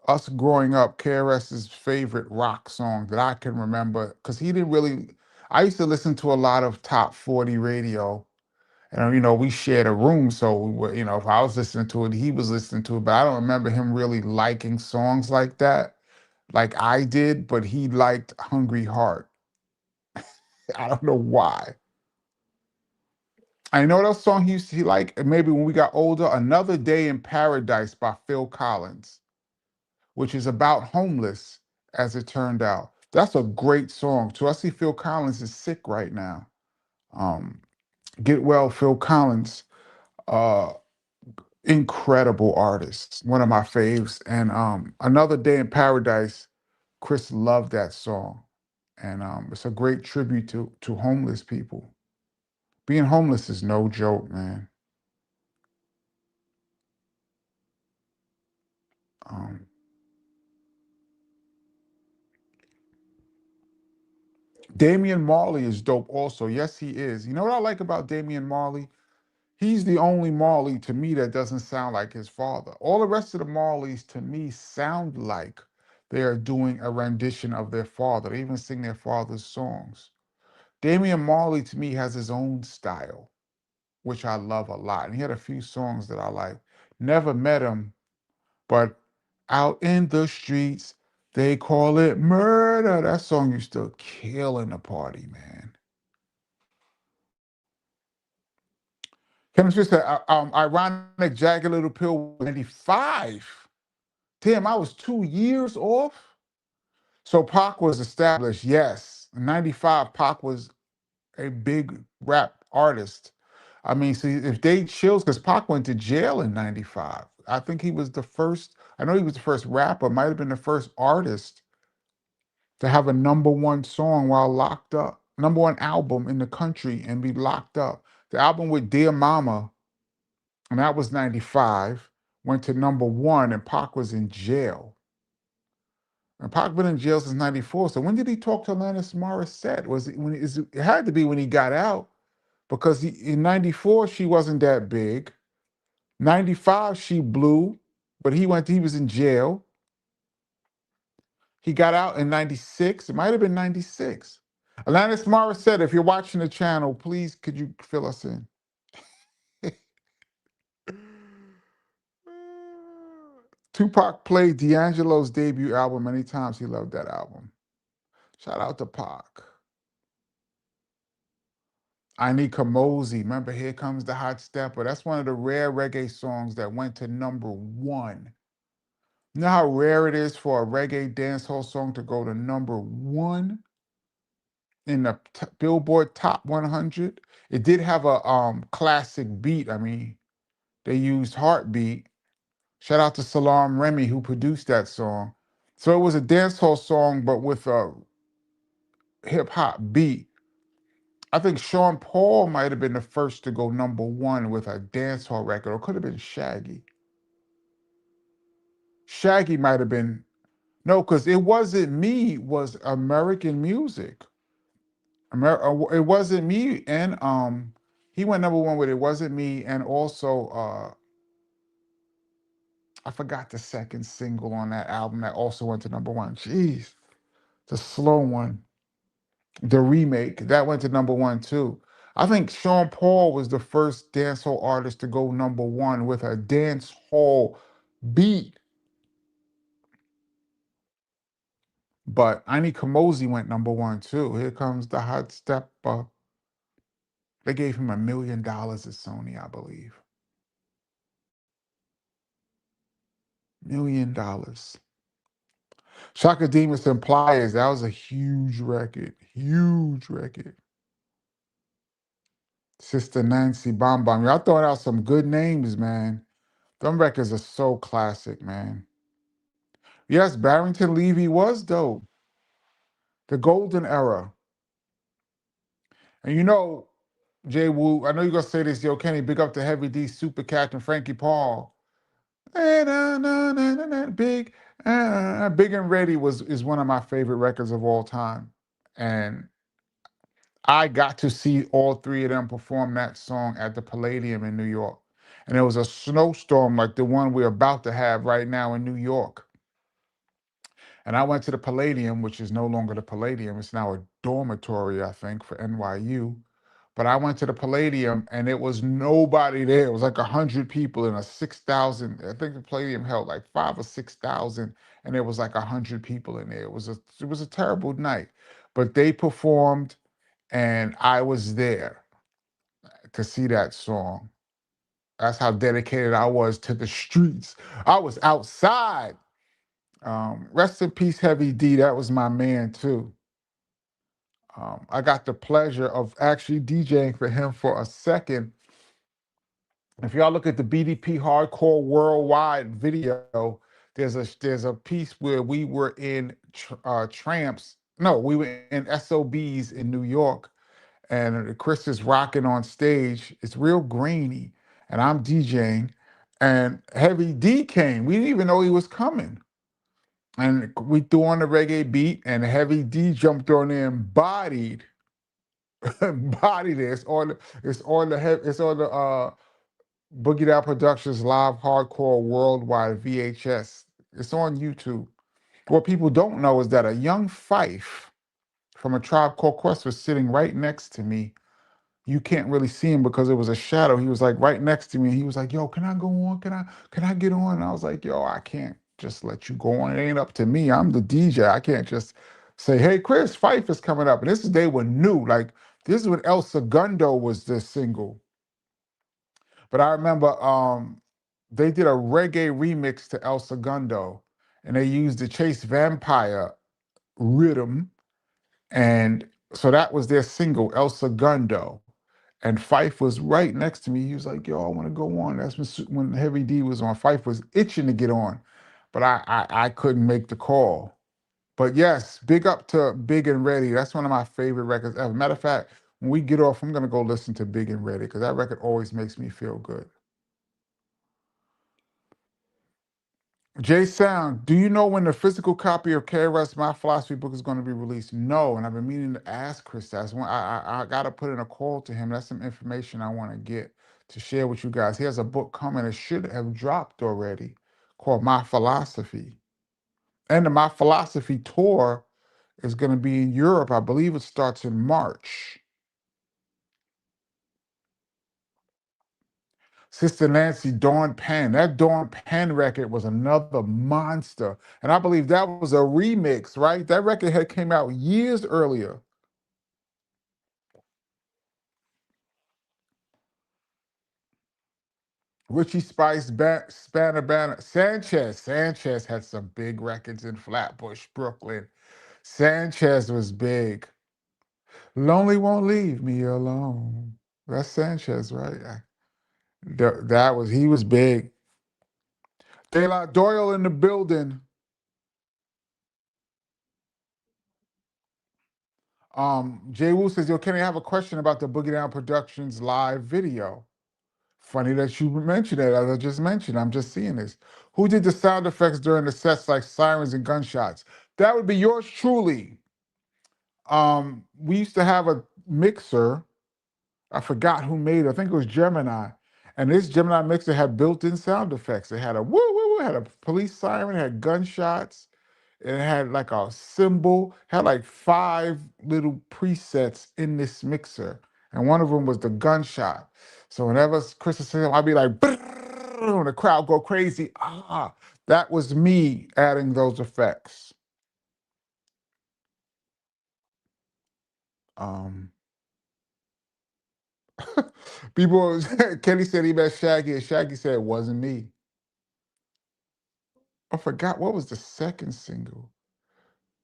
us growing up, KRS's favorite rock song that I can remember because he didn't really. I used to listen to a lot of top 40 radio. And we shared a room, so if I was listening to it, he was listening to it. But I don't remember him really liking songs like that, like I did. But he liked "Hungry Heart." I don't know why. I know that song he liked. Maybe when we got older, "Another Day in Paradise" by Phil Collins, which is about homeless, as it turned out. That's a great song too. I see Phil Collins is sick right now. Um, Get well, Phil Collins. Uh, Incredible artist, one of my faves. And Another Day in Paradise, Chris loved that song. And it's a great tribute to homeless people. Being homeless is no joke, man. Um, Damian Marley is dope also. Yes, he is. You know what I like about Damian Marley? He's the only Marley to me that doesn't sound like his father. All the rest of the Marleys to me sound like they are doing a rendition of their father. They even sing their father's songs. Damian Marley to me has his own style, which I love a lot. And he had a few songs that I like. Never met him, but out in the streets, they call it murder. That song used to kill in the party, man. Kevin Smith said, ironic Jagged Little Pill 95. Damn, I was 2 years off. So Pac was established, yes. In 95, Pac was a big rap artist. I mean, see, if they chills, because Pac went to jail in 95. I think he was the first, I know he was the first rapper, might have been the first artist to have a number one song while locked up, number one album in the country and be locked up. The album with Dear Mama, and that was 95, went to number one, and Pac was in jail. And Pac been in jail since 94. So when did he talk to Alanis Morissette? Was it when it had to be when he got out? Because in 94 she wasn't that big. 95 she blew, but he was in jail. He got out in 96. It might have been 96. Alanis Morissette, if you're watching the channel, please could you fill us in? Tupac played D'Angelo's debut album many times. He loved that album. Shout out to Pac. Anika Mosey, remember Here Comes the Hot Stepper? That's one of the rare reggae songs that went to number one. You know how rare it is for a reggae dancehall song to go to number one in the Billboard Top 100? It did have a classic beat. I mean, they used Heartbeat. Shout out to Salam Remy who produced that song. So it was a dancehall song, but with a hip hop beat. I think Sean Paul might have been the first to go number one with a dancehall record, or could have been Shaggy. Shaggy might have been, no, because It Wasn't Me was American music. It Wasn't Me, and he went number one with It Wasn't Me, and also I forgot the second single on that album that also went to number one. Jeez, the slow one. The remake that went to number one too. I think Sean Paul was the first dancehall artist to go number one with a dancehall beat. But Ani Kamosi went number one too. Here comes the hot stepper. They gave him $1 million at Sony, I believe. $1 million. Shaka Demus and Pliers, that was a huge record. Huge record. Sister Nancy Bomb Bomb. Y'all throwing out some good names, man. Them records are so classic, man. Yes, Barrington Levy was dope. The golden era. And you know, Jay Wu, I know you're gonna say this, yo, Kenny, big up to Heavy D, Super Captain Frankie Paul. Big, Big and Ready is one of my favorite records of all time. And I got to see all three of them perform that song at the Palladium in New York. And it was a snowstorm like the one we're about to have right now in New York. And I went to the Palladium, which is no longer the Palladium. It's now a dormitory, I think, for NYU. But I went to the Palladium and it was nobody there. It was like 100 people in a 6,000. I think the Palladium held like 5 or 6,000, and there was like 100 people in there. It was a terrible night. But they performed, and I was there to see that song. That's how dedicated I was to the streets. I was outside. Rest in peace, Heavy D. That was my man too. I got the pleasure of actually DJing for him for a second. If y'all look at the BDP Hardcore Worldwide video, there's a piece where we were in Tramps. No, we were in SOBs in New York, and Chris is rocking on stage. It's real grainy, and I'm DJing, and Heavy D came. We didn't even know he was coming. And we threw on the reggae beat, and Heavy D jumped on there and bodied it. It's on the Boogie Down Productions Live Hardcore Worldwide VHS. It's on YouTube. What people don't know is that a young Fife from A Tribe Called Quest was sitting right next to me. You can't really see him because it was a shadow. He was like right next to me. He was like, "Yo, can I go on? Can I get on?" And I was like, "Yo, I can't just let you go on. It ain't up to me. I'm the DJ. I can't just say, hey, Chris, Fife is coming up." And this is they were new. Like this is when El Segundo was this single. But I remember they did a reggae remix to El Segundo, and they used the Chase Vampire rhythm, and so that was their single, El Segundo. And Fife was right next to me. He was like, "Yo, I want to go on." That's when Heavy D was on. Fife was itching to get on, but I couldn't make the call. But yes, big up to Big and Ready. That's one of my favorite records ever. Matter of fact, when we get off, I'm gonna go listen to Big and Ready because that record always makes me feel good. Jay Sound, do you know when the physical copy of KRS My Philosophy book is going to be released? No, and I've been meaning to ask Chris that. So I got to put in a call to him. That's some information I want to get to share with you guys. He has a book coming. It should have dropped already called My Philosophy. And the My Philosophy tour is going to be in Europe. I believe it starts in March. Sister Nancy, Dawn Penn. That Dawn Penn record was another monster. And I believe that was a remix, right? That record had came out years earlier. Richie Spice, Spanner Banner, Sanchez. Sanchez had some big records in Flatbush, Brooklyn. Sanchez was big. Lonely Won't Leave Me Alone. That's Sanchez, right? He was big. De La Doyle in the building. Jay Wu says, "Yo, Kenny, I have a question about the Boogie Down Productions live video." Funny that you mentioned it. As I just mentioned, I'm just seeing this. Who did the sound effects during the sets like sirens and gunshots? That would be yours truly. We used to have a mixer. I forgot who made it. I think it was Gemini. And this Gemini mixer had built-in sound effects. It had a woo woo woo, had a police siren, it had gunshots, it had like a cymbal, had like 5 little presets in this mixer. And one of them was the gunshot. So whenever Chris is saying, I'd be like, and the crowd go crazy. That was me adding those effects. Um, People, Kenny said he met Shaggy, and Shaggy said it wasn't me. I forgot what was the second single.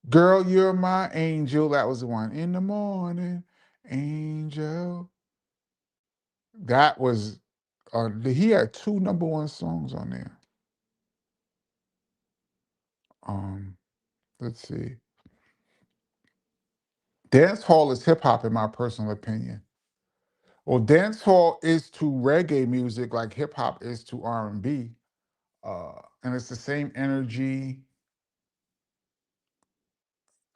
Girl, you're my angel. That was the one. In the morning, angel. That was he had two number one songs on there. Um, let's see. Dance hall is hip hop in my personal opinion. Well, dance hall is to reggae music like hip hop is to R&B. And it's the same energy.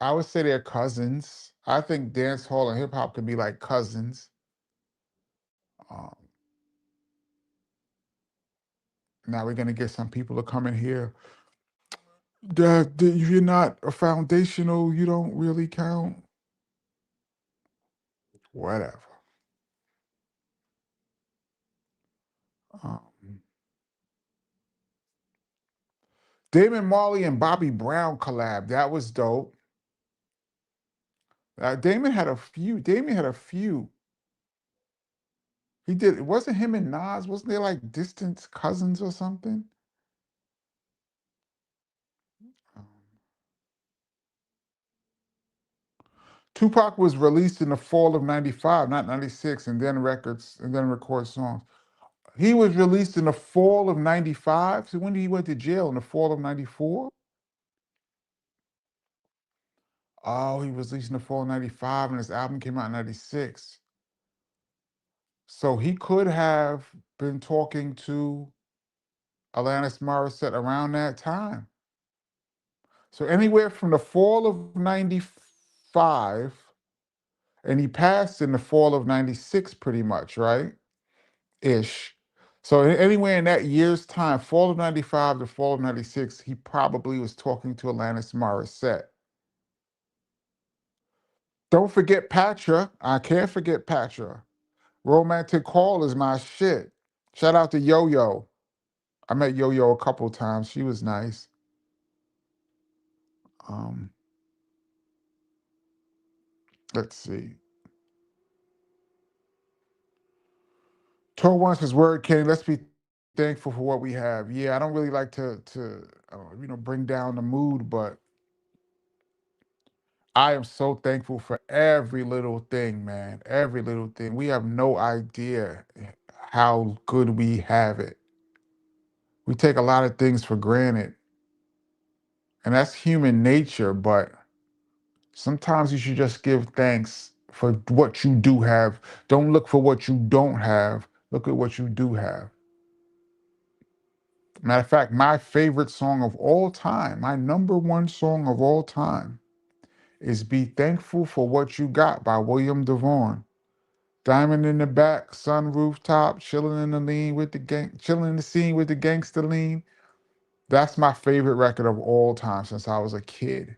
I would say they're cousins. I think dance hall and hip hop can be like cousins. Um, Now we're gonna get some people to come in here. If you're not a foundational, you don't really count. Whatever. Um, Damon Marley and Bobby Brown collab. That was dope. Damon had a few. Damon had a few. He did. It wasn't him and Nas. Wasn't they like distant cousins or something? Um, Tupac was released in the fall of '95, not '96, and then record songs. He was released in the fall of '95. So when did he went to jail? In the fall of '94? Oh, he was released in the fall of '95, and his album came out in '96. So he could have been talking to Alanis Morissette around that time. So anywhere from the fall of '95, and he passed in the fall of '96, pretty much, right? Ish. So anywhere in that year's time, fall of '95 to fall of '96, he probably was talking to Alanis Morissette. Don't forget Patra. I can't forget Patra. Romantic Call is my shit. Shout out to Yo Yo. I met Yo Yo a couple times. She was nice. Um, let's see. Toe wants his word, Kenny. Let's be thankful for what we have. Yeah, I don't really like to bring down the mood, but I am so thankful for every little thing, man. Every little thing. We have no idea how good we have it. We take a lot of things for granted, and that's human nature, but sometimes you should just give thanks for what you do have. Don't look for what you don't have. Look at what you do have. Matter of fact, my favorite song of all time, my number one song of all time, is Be Thankful for What You Got by William DeVaughn. Diamond in the back, sun rooftop, chilling in the scene with the gangster lean. That's my favorite record of all time since I was a kid.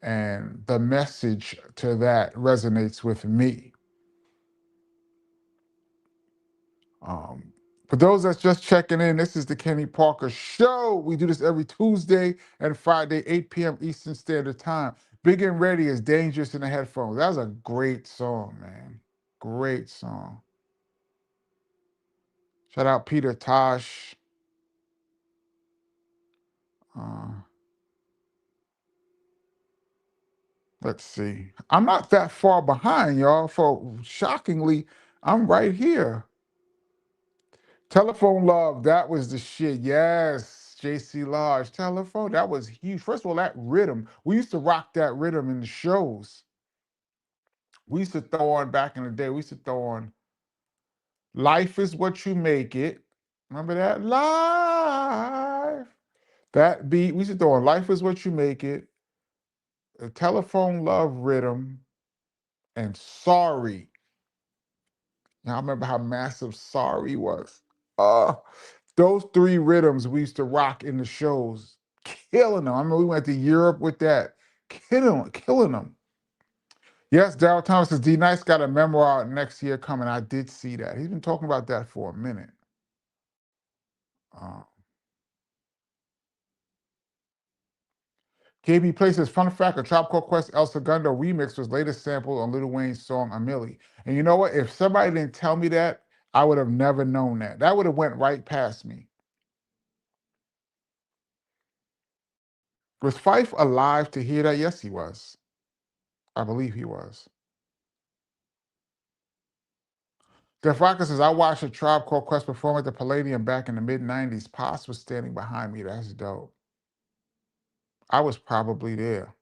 And the message to that resonates with me. Um, for those that's just checking in, this is the Kenny Parker Show. We do this every Tuesday and Friday, 8 p.m. Eastern Standard Time. Big and Ready is Dangerous in the Headphones. That was a great song, man. Great song. Shout out Peter Tosh. Uh, let's see. I'm not that far behind, y'all. For shockingly, I'm right here. Telephone Love, that was the shit. Yes, JC Lodge. Telephone, that was huge. First of all, that rhythm. We used to rock that rhythm in the shows. We used to throw on back in the day. We used to throw on Life is What You Make It. Remember that? Life. That beat. We used to throw on Life is What You Make It. The Telephone Love rhythm and Sorry. Now I remember how massive Sorry was. Those three rhythms we used to rock in the shows, killing them. I mean, we went to Europe with that, killing them. Yes, Daryl Thomas says D Nice got a memoir out next year coming. I did see that. He's been talking about that for a minute. Uh, KB Places, fun fact, a Tribe Called Quest El Segundo remix was later sampled on Lil Wayne's song Amelie. And you know what? If somebody didn't tell me that, I would have never known that. That would have went right past me. Was Fife alive to hear that? Yes, he was. I believe he was. Def Rocker says, I watched a Tribe Called Quest perform at the Palladium back in the mid-90s. Pops was standing behind me. That's dope. I was probably there.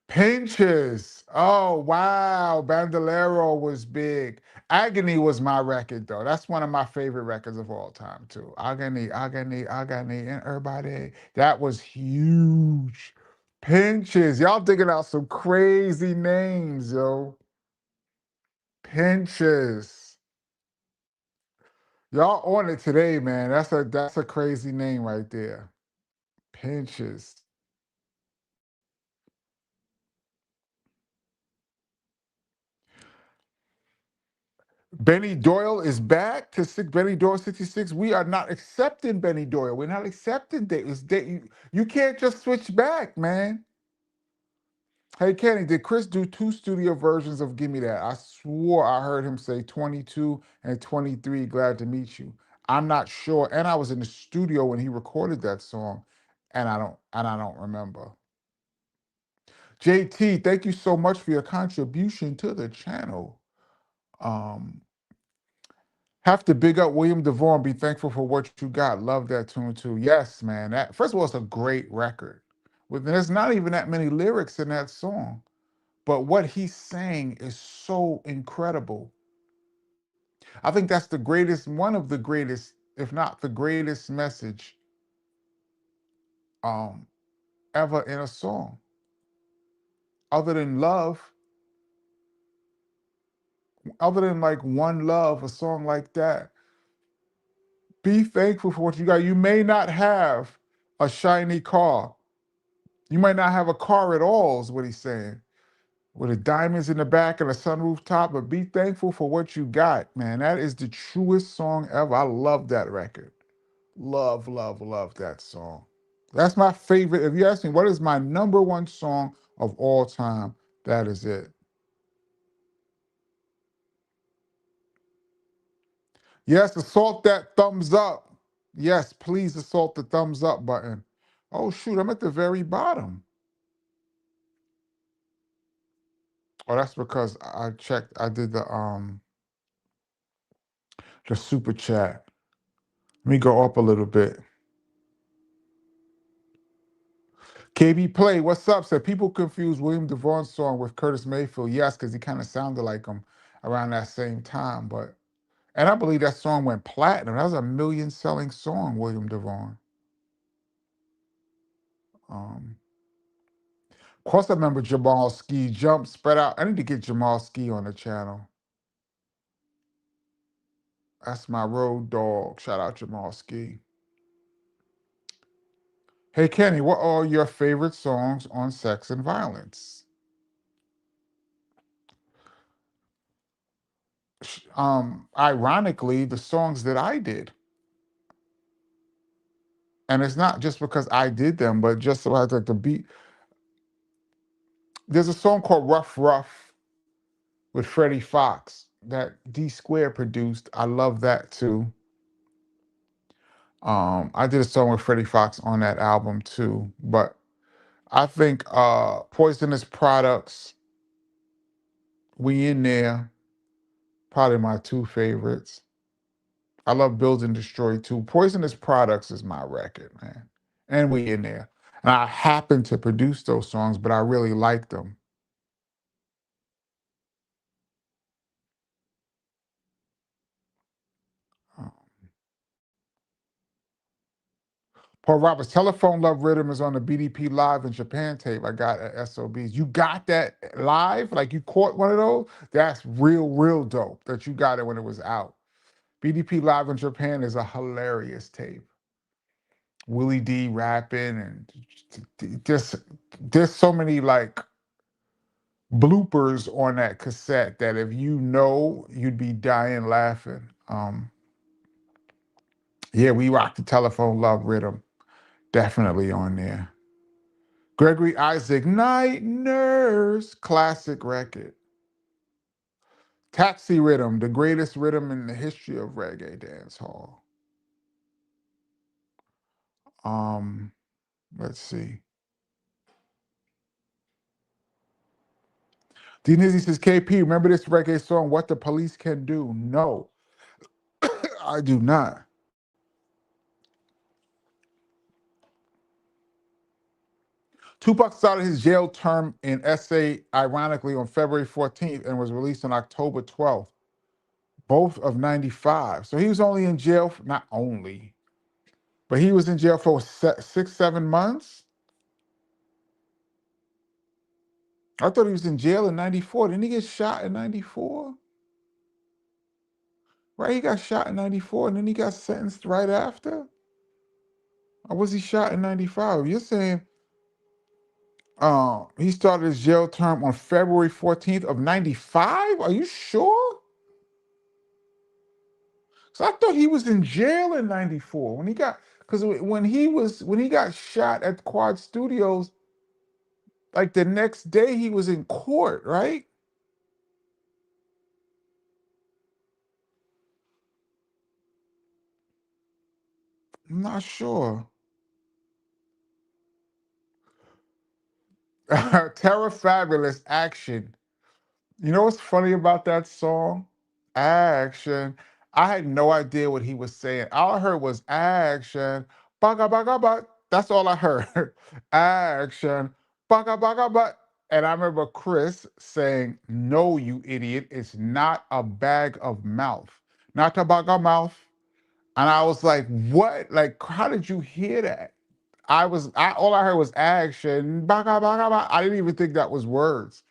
Pinches. Oh, wow. Bandolero was big. Agony was my record, though. That's one of my favorite records of all time, too. Agony, agony, agony, and everybody. That was huge. Pinches. Y'all digging out some crazy names, yo. Pinches. Y'all on it today, man. That's a crazy name right there. Pinches. Benny Doyle is back to Benny Doyle 66. We are not accepting Benny Doyle. We're not accepting you can't just switch back, man. Hey Kenny, did Chris do two studio versions of Gimme That? I swore I heard him say 22 and 23, glad to meet you. I'm not sure. And I was in the studio when he recorded that song, and I don't remember. JT, thank you so much for your contribution to the channel. Um, Have to big up William DeVore and be thankful for what you got. Love that tune too. Yes, man. That first of all, it's a great record. There's not even that many lyrics in that song, but what he's saying is so incredible. I think that's the greatest, one of the greatest, if not the greatest message um, ever in a song. Other than love, other than like One Love, a song like that. Be thankful for what you got. You may not have a shiny car. You might not have a car at all, is what he's saying. With the diamonds in the back and a sunroof top, but be thankful for what you got, man. That is the truest song ever. I love that record. Love, love, love that song. That's my favorite. If you ask me what is my number one song of all time, that is it. Yes, assault that thumbs up. Yes, please assault the thumbs up button. Oh shoot, I'm at the very bottom. Oh, that's because I checked. I did the super chat. Let me go up a little bit. KB Play, what's up? Said people confuse William DeVaugh's song with Curtis Mayfield. Yes, because he kind of sounded like him around that same time. And I believe that song went platinum. That was a million selling song, William DeVaughn. Of course, I remember Jamal Ski Jump Spread Out. I need to get Jamal Ski on the channel. That's my road dog. Shout out Jamal Ski. Hey Kenny, what are your favorite songs on sex and violence? Ironically, the songs that I did. And it's not just because I did them, but just so I like the beat. There's a song called Rough Rough with Freddie Fox that D Square produced. I love that too. I did a song with Freddie Fox on that album too. But I think Poisonous Products, We In There, probably my two favorites. I love Build and Destroy too. Poisonous Products is my record, man. And We In There. And I happen to produce those songs, but I really like them. Uh, Paul Roberts, Telephone Love Rhythm is on the BDP Live in Japan tape I got at SOBs. You got that live? Like you caught one of those? That's real, real dope that you got it when it was out. BDP Live in Japan is a hilarious tape. Willie D rapping and just there's so many like bloopers on that cassette that if you know, you'd be dying laughing. Yeah, we rock the Telephone Love Rhythm. Definitely on there. Gregory Isaac, Night Nurse, classic record. Taxi Rhythm, the greatest rhythm in the history of reggae dance hall. Um, Let's see. D Nizzy says, KP, remember this reggae song, What the Police Can Do? No, I do not. Tupac started his jail term in SA, ironically, on February 14th and was released on October 12th, both of 95. So he was only in jail, not only, but he was in jail for 6, 7 months. I thought he was in jail in 94. Didn't he get shot in 94? Right, he got shot in 94 and then he got sentenced right after? Or was he shot in 95? You're saying he started his jail term on February 14th of 95? Are you sure? So I thought he was in jail in 94 when he got, because when he got shot at Quad Studios, like the next day he was in court, right? I'm not sure. Terror Fabulous Action. You know what's funny about that song? Action. I had no idea what he was saying. All I heard was action. Baga baga ba. That's all I heard. Action. Baga baga ba. And I remember Chris saying, "No, you idiot. It's not a bag of mouth. Not a bag of mouth." And I was like, what? Like, how did you hear that? All I heard was action. Baga baga ba. I didn't even think that was words.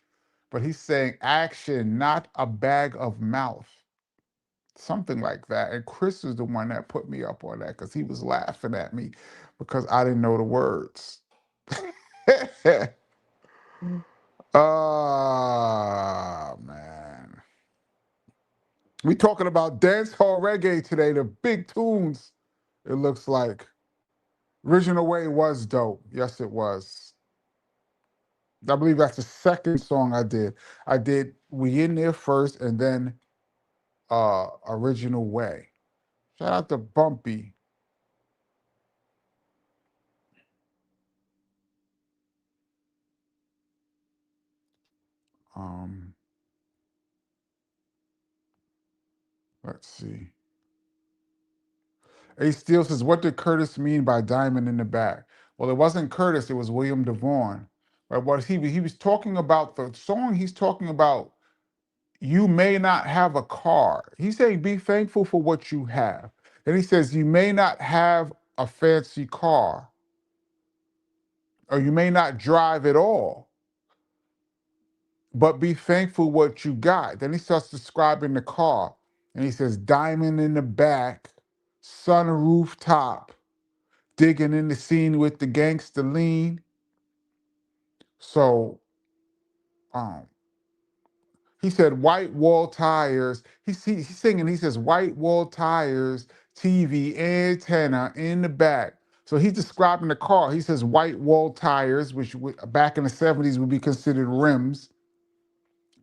But he's saying action, not a bag of mouth. Something like that. And Chris is the one that put me up on that because he was laughing at me because I didn't know the words. Oh, man. We talking about dancehall reggae today, the big tunes, it looks like. Original Way was dope. Yes, it was. I believe that's the second song I did. I did We In There first and then Original Way. Shout out to Bumpy. Um, let's see. A Steele says, what did Curtis mean by diamond in the back? Well, it wasn't Curtis, it was William DeVaughn. Right? What he was talking about the song he's talking about, you may not have a car. He's saying be thankful for what you have. Then he says you may not have a fancy car, or you may not drive at all, but be thankful what you got. Then he starts describing the car, and he says diamond in the back, sun rooftop, digging in the scene with the gangster lean. So um, he said white wall tires. He's singing. He says white wall tires, TV antenna in the back. So he's describing the car. He says white wall tires, which back in the 70s would be considered rims.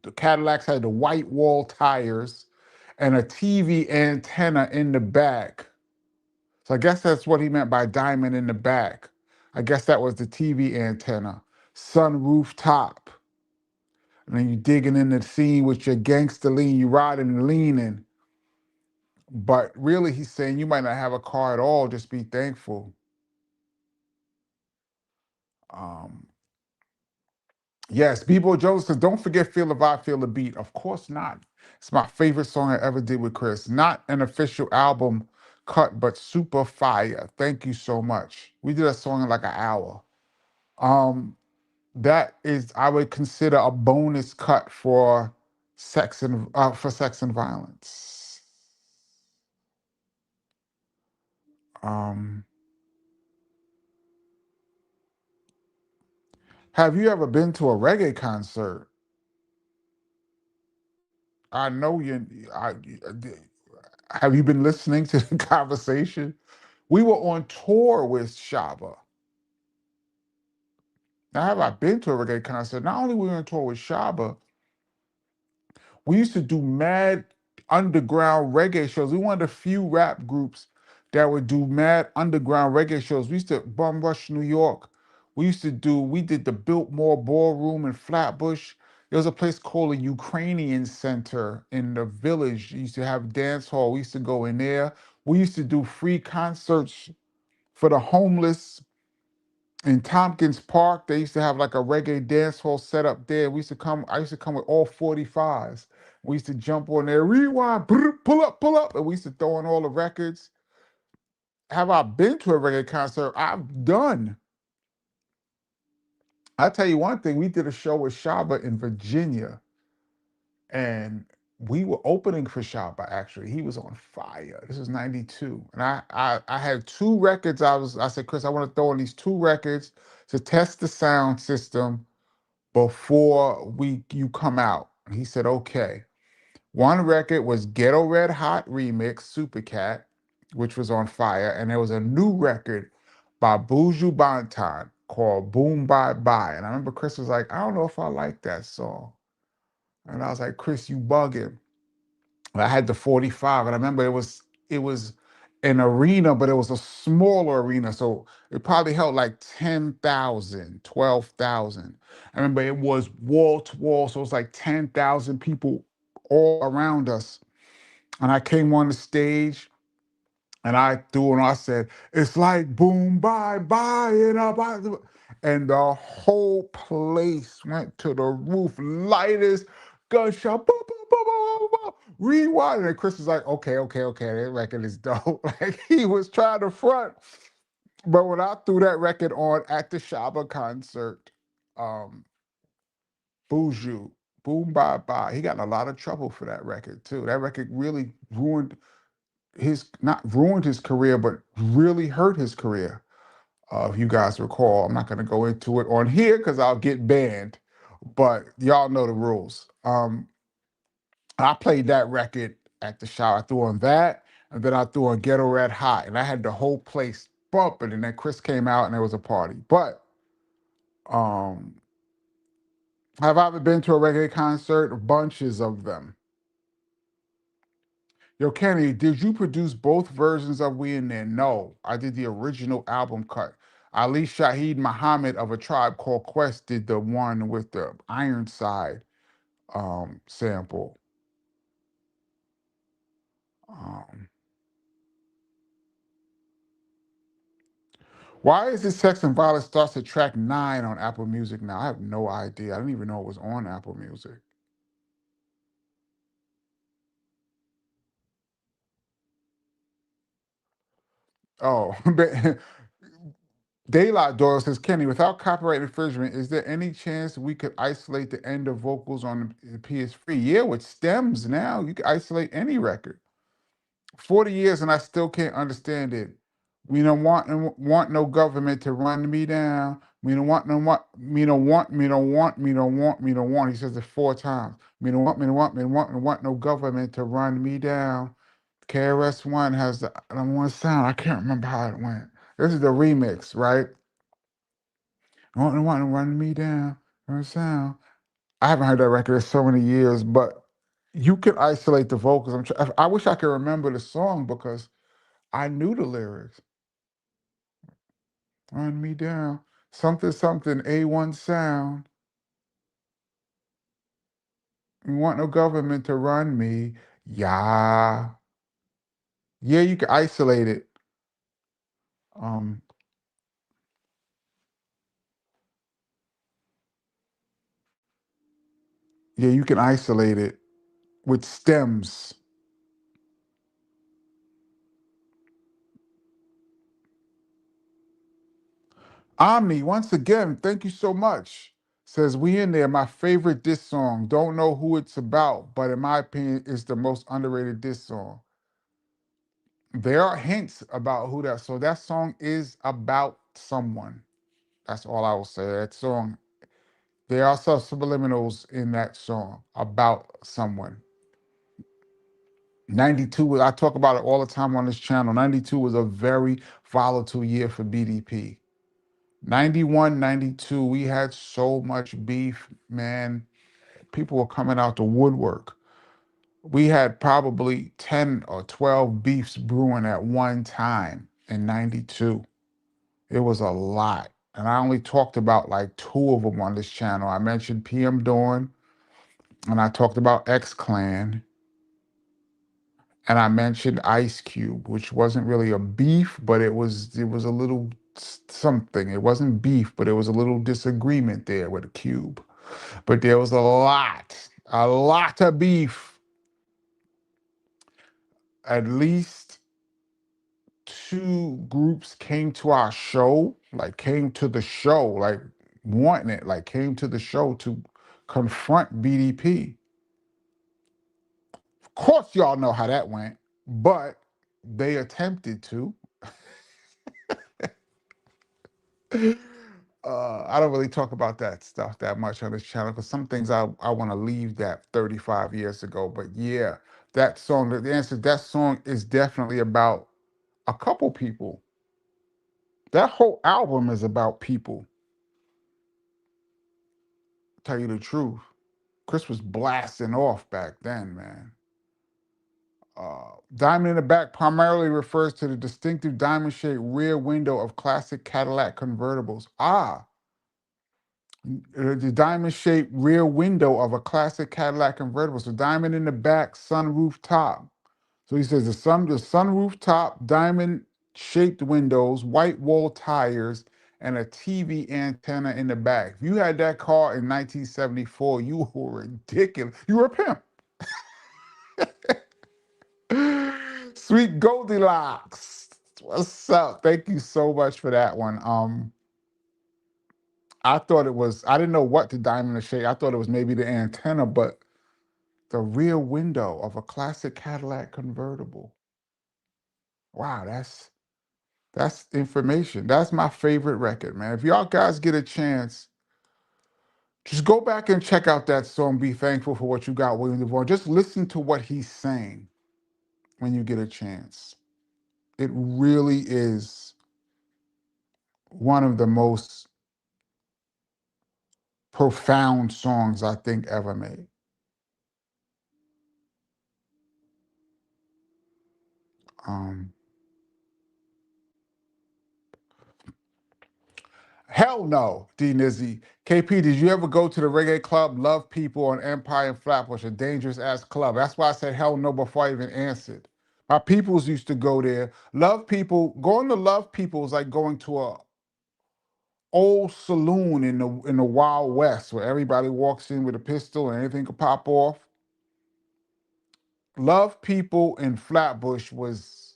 The Cadillacs had the white wall tires and a TV antenna in the back. So I guess that's what he meant by diamond in the back. I guess that was the TV antenna. Sun rooftop. And then you digging in the scene with your gangster lean, you riding and leaning. But really, he's saying you might not have a car at all. Just be thankful. Um, yes, B-Boy Jones says, don't forget Feel the Vibe, Feel the Beat. Of course not. It's my favorite song I ever did with Chris. Not an official album cut, but super fire. Thank you so much. We did a song in like an hour. Um, that is, I would consider a bonus cut for Sex and Violence. Um, have you ever been to a reggae concert? I know you. Have you been listening to the conversation? We were on tour with Shaba. Now, have I been to a reggae concert? Not only were we on tour with Shaba, we used to do mad underground reggae shows. We were one of the few rap groups that would do mad underground reggae shows. We used to bum rush New York. We did the Biltmore Ballroom in Flatbush. There was a place called a Ukrainian Center in the village. You used to have dance hall. We used to go in there. We used to do free concerts for the homeless in Tompkins Park. They used to have like a reggae dance hall set up there. I used to come with all 45s. We used to jump on there, rewind, pull up, and we used to throw on all the records. Have I been to a reggae concert? I've done. I'll tell you one thing, we did a show with Shaba in Virginia, and we were opening for Shaba actually. He was on fire. This was 92. And I had two records. I said, Chris, I want to throw on these two records to test the sound system before you come out. He said, okay. One record was Ghetto Red Hot Remix, Super Cat, which was on fire. And there was a new record by Buju Banton called Boom Bye Bye. And I remember Chris was like, I don't know if I like that song. And I was like, Chris, you bugging. And I had the 45, and I remember it was an arena, but it was a smaller arena. So it probably held like 10,000, 12,000. I remember it was wall to wall. So it was like 10,000 people all around us. And I came on the stage and I said, it's like boom, bye, bye, and the whole place went to the roof, lightest gunshot, boom, boom, boom, boom, boom, boom, rewind. And Chris was like, okay, that record is dope. Like he was trying to front. But when I threw that record on at the Shaba concert, um, Buju, Boom Bye Bye, he got in a lot of trouble for that record too. That record really ruined not ruined his career, but really hurt his career. If you guys recall, I'm not going to go into it on here because I'll get banned, but y'all know the rules. I played that record at the show. I threw on that, and then I threw on Ghetto Red Hot, and I had the whole place bumping. And then Chris came out, and there was a party. But um, have I ever been to a reggae concert? Bunches of them. Yo, Kenny, did you produce both versions of We in There? No, I did the original album cut. Ali Shaheed Muhammad of A Tribe Called Quest did the one with the Ironside sample. Um, why is it Sex and Violence starts at track 9 on Apple Music now? I have no idea. I didn't even know it was on Apple Music. Oh, Daylight Doyle says, Kenny, without copyright infringement, is there any chance we could isolate the end of vocals on the PS3? Yeah, with stems now, you can isolate any record. 40 years and I still can't understand it. We don't want no government to run me down. We don't want no want me don't want me don't want me don't want me don't want. He says it 4 times. Me don't want me don't want me don't want me don't want no government to run me down. KRS-One has the number one sound. I can't remember how it went. This is the remix, right? Want to run me down. Sound. I haven't heard that record in so many years, but you can isolate the vocals. I wish I could remember the song because I knew the lyrics. Run me down. Something, something, A1 sound. We want no government to run me. Yeah. Yeah, you can isolate it. Um, yeah, you can isolate it with stems. Omni, once again, thank you so much. Says we in there, my favorite diss song. Don't know who it's about, but in my opinion, it's the most underrated diss song. There are hints about who that. So that song is about someone. That's all I will say. That song. There are some subliminals in that song about someone. 92. I talk about it all the time on this channel. 92 was a very volatile year for BDP. 91, 92, we had so much beef, man. People were coming out the woodwork. We had probably 10 or 12 beefs brewing at one time in 92. It was a lot. And I only talked about like two of them on this channel. I mentioned PM Dawn, and I talked about X Clan, and I mentioned Ice Cube, which wasn't really a beef, but it was a little something. It wasn't beef, but it was a little disagreement there with Cube. But there was a lot of beef. At least two groups came to our show, like came to the show, like wanting it, like came to the show to confront BDP. Of course, y'all know how that went, but they attempted to. I don't really talk about that stuff that much on this channel because some things I want to leave that 35 years ago. But yeah, that song, the answer, that song is definitely about a couple people. That whole album is about people. Tell you the truth. Chris was blasting off back then, man. Diamond in the back primarily refers to the distinctive diamond-shaped rear window of classic Cadillac convertibles. The diamond-shaped rear window of a classic Cadillac convertible. So diamond in the back, sunroof top. So he says the sunroof top, diamond-shaped windows, white wall tires, and a TV antenna in the back. If you had that car in 1974, you were ridiculous. You were a pimp. Sweet Goldilocks. What's up? Thank you so much for that one. I thought it was, I didn't know what the diamond shape. I thought it was maybe the antenna, but the rear window of a classic Cadillac convertible. Wow, that's information. That's my favorite record, man. If y'all guys get a chance, just go back and check out that song, Be Thankful for What You Got, William DeVore. Just listen to what he's saying when you get a chance. It really is one of the most profound songs I think ever made. Um, Hell no, D Nizzy. KP, did you ever go to the reggae club, Love People on Empire and Flatbush, a dangerous ass club? That's why I said hell no before I even answered. My peoples used to go there. Love People, going to Love People is like going to a old saloon in the Wild West where everybody walks in with a pistol and anything could pop off. Love People in Flatbush was,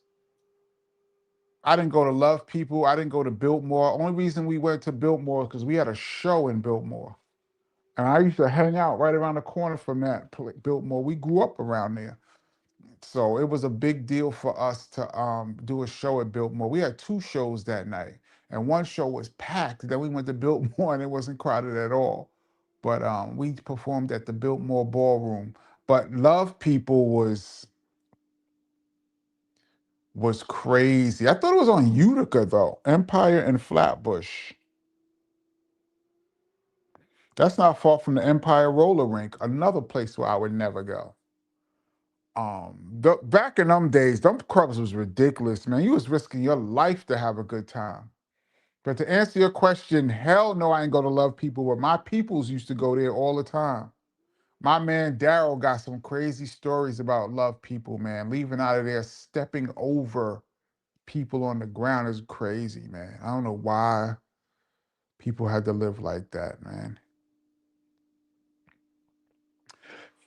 I didn't go to Love People. I didn't go to Biltmore. Only reason we went to Biltmore is because we had a show in Biltmore. And I used to hang out right around the corner from that Biltmore. We grew up around there. So it was a big deal for us to do a show at Biltmore. We had two shows that night. And one show was packed. Then we went to Biltmore and it wasn't crowded at all. But we performed at the Biltmore Ballroom. But Love People was crazy. I thought it was on Utica though. Empire and Flatbush. That's not far from the Empire Roller Rink, another place where I would never go. Back in them days, them clubs was ridiculous, man. You was risking your life to have a good time. But to answer your question, hell no, I ain't go to Love People, but my peoples used to go there all the time. My man Daryl got some crazy stories about Love People, man. Leaving out of there, stepping over people on the ground is crazy, man. I don't know why people had to live like that, man.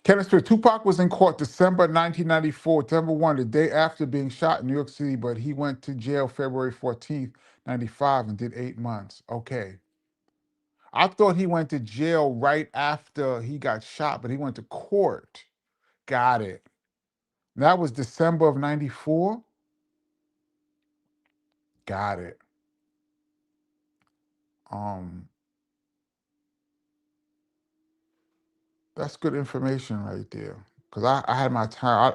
Kenneth Smith, Tupac was in court December 1994, December 1, the day after being shot in New York City, but he went to jail February 14th, 95 and did 8 months. Okay. I thought he went to jail right after he got shot, but he went to court. Got it. That was December of 94? Got it. Um, that's good information right there. Because I had my time.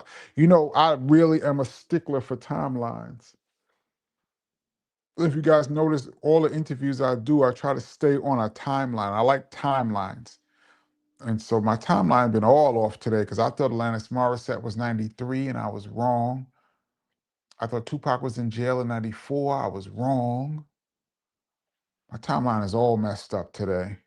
I really am a stickler for timelines. If you guys notice, all the interviews I do, I try to stay on a timeline. I like timelines. And so my timeline been all off today because I thought Alanis Morissette was 93 and I was wrong. I thought Tupac was in jail in 94. I was wrong. My timeline is all messed up today.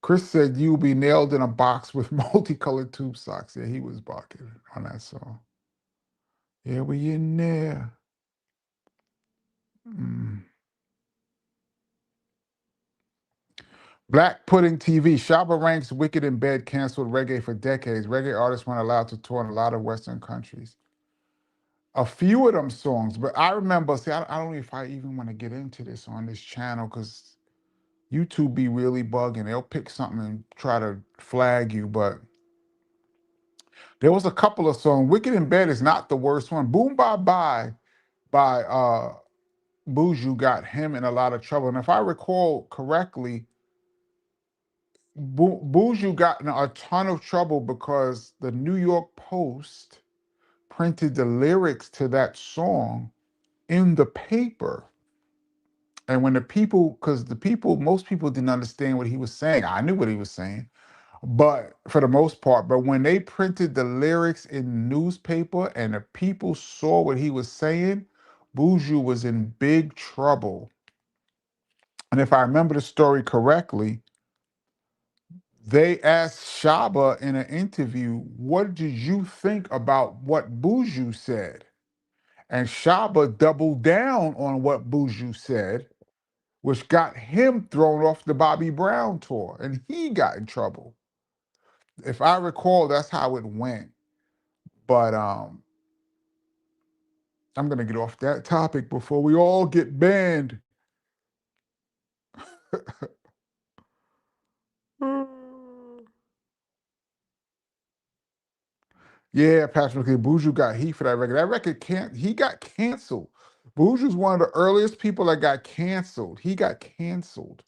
Chris said you'll be nailed in a box with multicolored tube socks. Yeah, he was barking on that song. Yeah, we in there. Mm. Black Pudding TV. Shabba ranks Wicked in Bed canceled reggae for decades. Reggae artists weren't allowed to tour in a lot of Western countries. A few of them songs, but I remember, see, I don't know if I even want to get into this on this channel because YouTube be really bugging. They'll pick something and try to flag you, but there was a couple of songs. Wicked in Bed is not the worst one. Boom Bye Bye by Buju got him in a lot of trouble. And if I recall correctly, Buju got in a ton of trouble because the New York Post printed the lyrics to that song in the paper. And when the people, because most people didn't understand what he was saying. I knew what he was saying, but for the most part, but when they printed the lyrics in newspaper and the people saw what he was saying, Buju was in big trouble. And if I remember the story correctly, they asked Shaba in an interview, what did you think about what Buju said? And Shaba doubled down on what Buju said, which got him thrown off the Bobby Brown tour, and he got in trouble. If I recall, that's how it went. But I'm gonna get off that topic before we all get banned. Yeah, Patrick, Buju got heat for that record. That record he got canceled. Buju's one of the earliest people that got canceled. He got canceled.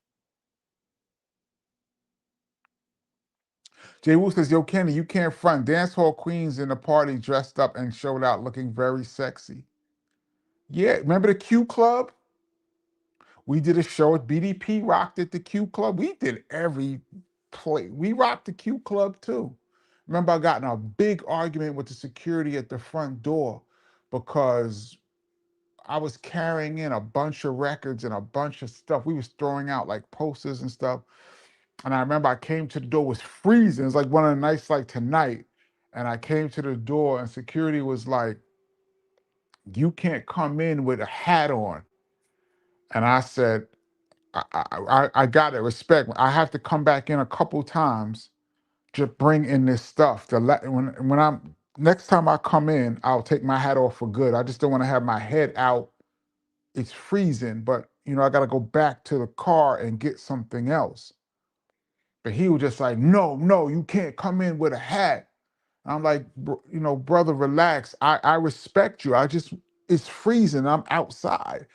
Jay Wu says, yo, Kenny, you can't front dance hall queens in the party dressed up and showed out looking very sexy. Yeah, remember the Q Club? We did a show at BDP, rocked at the Q Club. We did every play. We rocked the Q Club too. Remember, I got in a big argument with the security at the front door because I was carrying in a bunch of records and a bunch of stuff. We was throwing out like posters and stuff. And I remember I came to the door, it was freezing. It was like one of the nights like tonight. And I came to the door and security was like, you can't come in with a hat on. And I said, I got to respect. I have to come back in a couple times to bring in this stuff. When I'm next time I come in, I'll take my hat off for good. I just don't want to have my head out. It's freezing, but I got to go back to the car and get something else. But he was just like, no, you can't come in with a hat. I'm like, brother, relax. I respect you. It's freezing. I'm outside.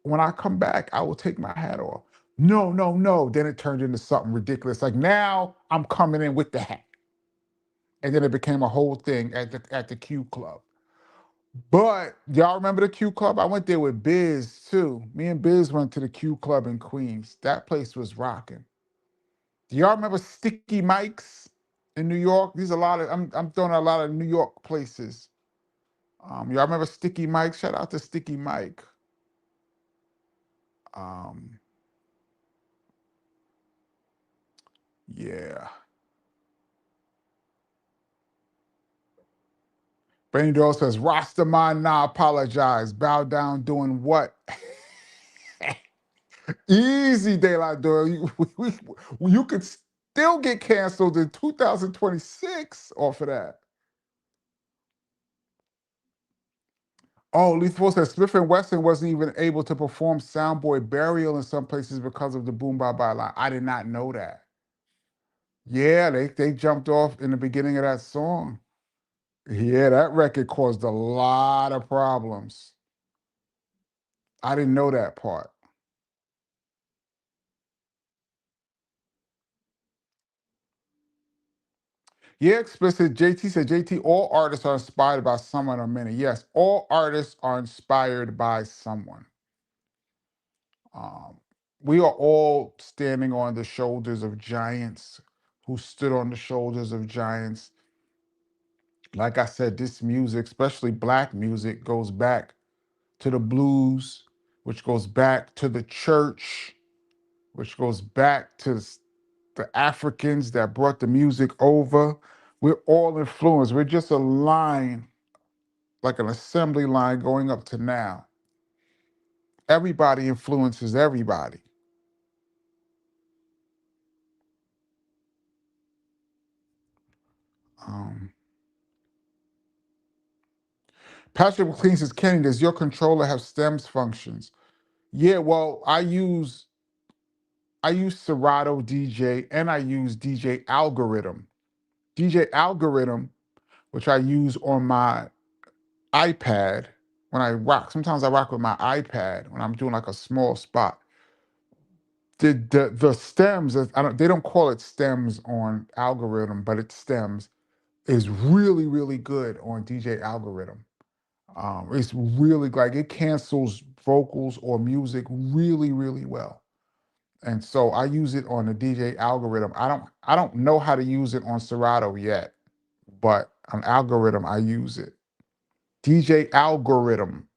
When I come back, I will take my hat off. No, no, no. Then it turned into something ridiculous. Like now I'm coming in with the hat. And then it became a whole thing at the Q Club. But y'all remember the Q Club? I went there with Biz too. Me and Biz went to the Q Club in Queens. That place was rocking. Do y'all remember Sticky Mike's in New York? These are a lot of I'm throwing out a lot of New York places. Y'all remember Sticky Mike? Shout out to Sticky Mike. Yeah. Benny Doyle says, Rastaman, nah, apologize. Bow down doing what? Easy, De La Doyle. You could still get canceled in 2026 off of that. Oh, Lethal says Smith & Wesson wasn't even able to perform Soundboy Burial in some places because of the Boom Bye Bye line. I did not know that. Yeah, they jumped off in the beginning of that song. Yeah, that record caused a lot of problems. I didn't know that part. Yeah, explicit. JT said, JT, all artists are inspired by someone or many. Yes, all artists are inspired by someone. Um, we are all standing on the shoulders of giants who stood on the shoulders of giants. Like I said, this music, especially black music, goes back to the blues, which goes back to the church, which goes back to the Africans that brought the music over. We're all influenced. We're just a line, like an assembly line going up to now. Everybody influences everybody. Um, Patrick McLean says, Kenny, does your controller have stems functions? Yeah, well, I use Serato DJ and I use DJ Algorithm. DJ Algorithm, which I use on my iPad when I rock. Sometimes I rock with my iPad when I'm doing like a small spot. The stems, they don't call it stems on Algorithm, but it's stems, is really, really good on DJ Algorithm. It's really like it cancels vocals or music really, really well. And so I use it on the DJ Algorithm. I don't know how to use it on Serato yet, but on Algorithm I use it. DJ Algorithm.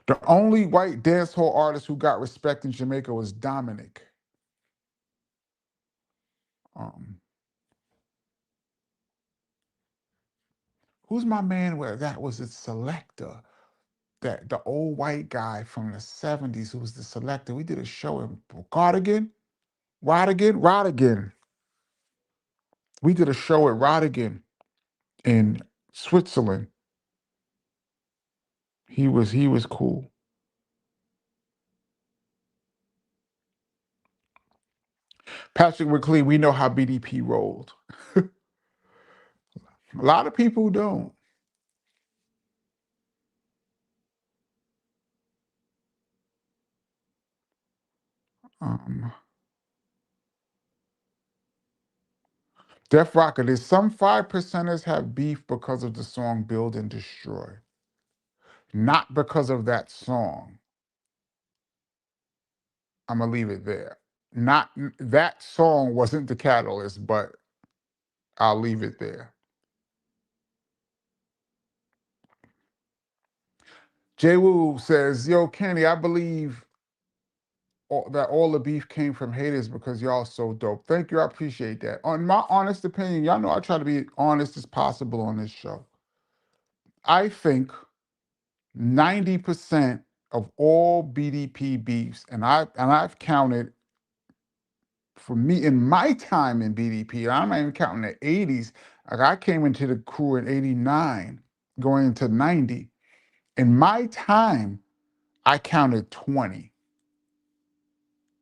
The only white dancehall artist who got respect in Jamaica was Dominic. Um, who's my man? Where that was its selector? That the old white guy from the '70s who was the selector. We did a show in Cardigan, Rodigan. We did a show at Rodigan in Switzerland. He was cool. Patrick McLean, we know how BDP rolled. A lot of people don't. Um, Def Rocker, there's some 5%ers have beef because of the song Build and Destroy, not because of that song. I'm gonna leave it there. Not that song wasn't the catalyst, but I'll leave it there. Jay Woo says, "Yo, Kenny, I believe that all the beef came from haters because y'all so dope. Thank you, I appreciate that. On my honest opinion, y'all know I try to be honest as possible on this show. I think 90% of all BDP beefs, and I've counted for me in my time in BDP, and I'm not even counting the '80s. Like I came into the crew in '89, going into '90. In my time, I counted 20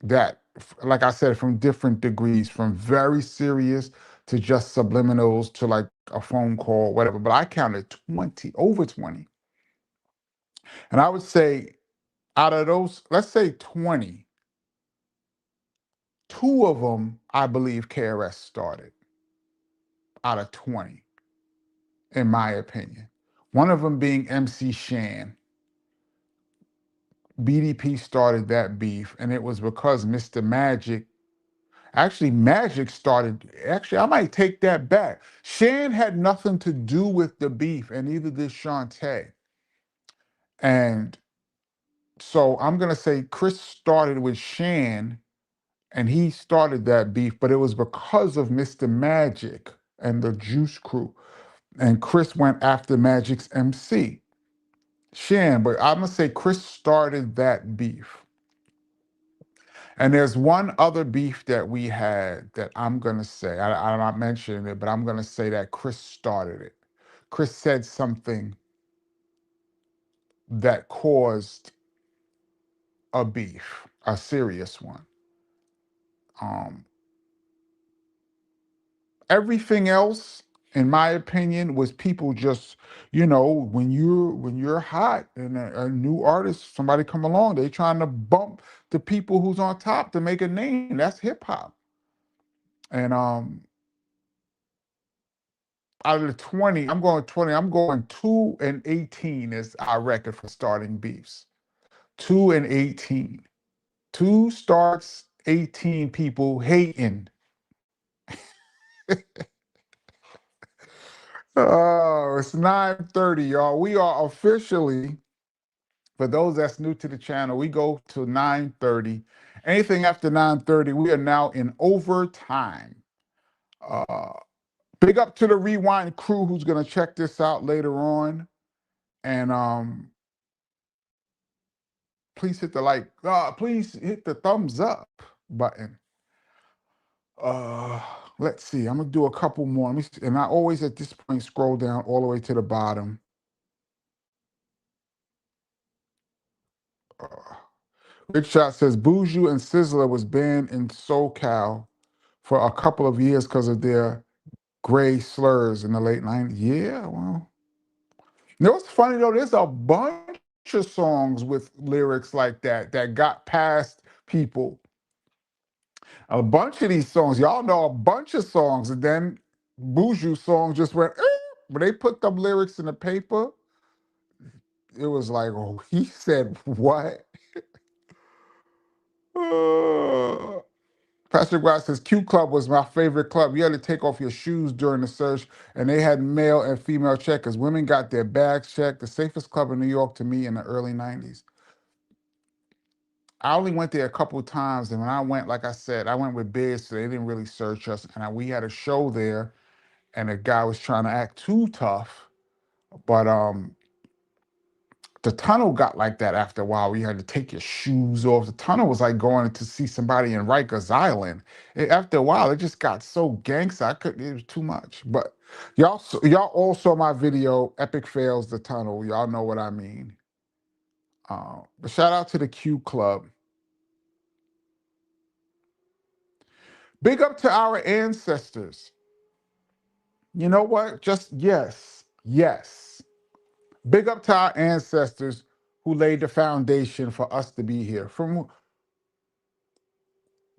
that, like I said, from different degrees, from very serious to just subliminals to like a phone call, whatever. But I counted 20, over 20. And I would say out of those, let's say 20, two of them, I believe KRS started out of 20, in my opinion. One of them being MC Shan. BDP started that beef, and it was because Mr. Magic, actually, Magic started, actually, I might take that back. Shan had nothing to do with the beef, and neither did Shantae. And so I'm going to say Chris started with Shan, and he started that beef, but it was because of Mr. Magic and the Juice Crew. And Chris went after Magic's MC, Shan, but I'm gonna say Chris started that beef. And there's one other beef that we had that I'm gonna say, I'm not mentioning it, but I'm gonna say that Chris started it. Chris said something that caused a beef, a serious one. Um, Everything else, in my opinion, was people just, when you're hot and a new artist, somebody come along, they trying to bump the people who's on top to make a name. That's hip hop. And out of the 20, I'm going 20. I'm going 2-18 is our record for starting beefs. 2-18. 2 starts, 18 people hating. Oh, it's 9:30, y'all. We are officially, for those that's new to the channel, we go to 9:30. Anything after 9:30, we are now in overtime. Uh, Big up to the Rewind crew who's gonna check this out later on. And please hit the like, please hit the thumbs up button. Uh, let's see. I'm gonna do a couple more. And I always at this point scroll down all the way to the bottom. Big Shot says Buju and Sizzler was banned in SoCal for a couple of years because of their gray slurs in the late 90s. Yeah, well. You know what's funny though? There's a bunch of songs with lyrics like that that got past people. A bunch of these songs, y'all know a bunch of songs, and then Buju song just went, when they put them lyrics in the paper, it was like, oh, he said what? Patrick Ross says, Q Club was my favorite club. You had to take off your shoes during the search, and they had male and female checkers. Women got their bags checked. The safest club in New York to me in the early 90s. I only went there a couple of times, and when I went, like I said, I went with Biz, so they didn't really search us. And we had a show there, and the guy was trying to act too tough. But the tunnel got like that after a while. You had to take your shoes off. The tunnel was like going to see somebody in Rikers Island. After a while, it just got so gangsta. It was too much. But y'all all saw my video, Epic Fails the Tunnel. Y'all know what I mean. But shout out to the Q Club. Big up to our ancestors. You know what? Just yes. Big up to our ancestors who laid the foundation for us to be here. From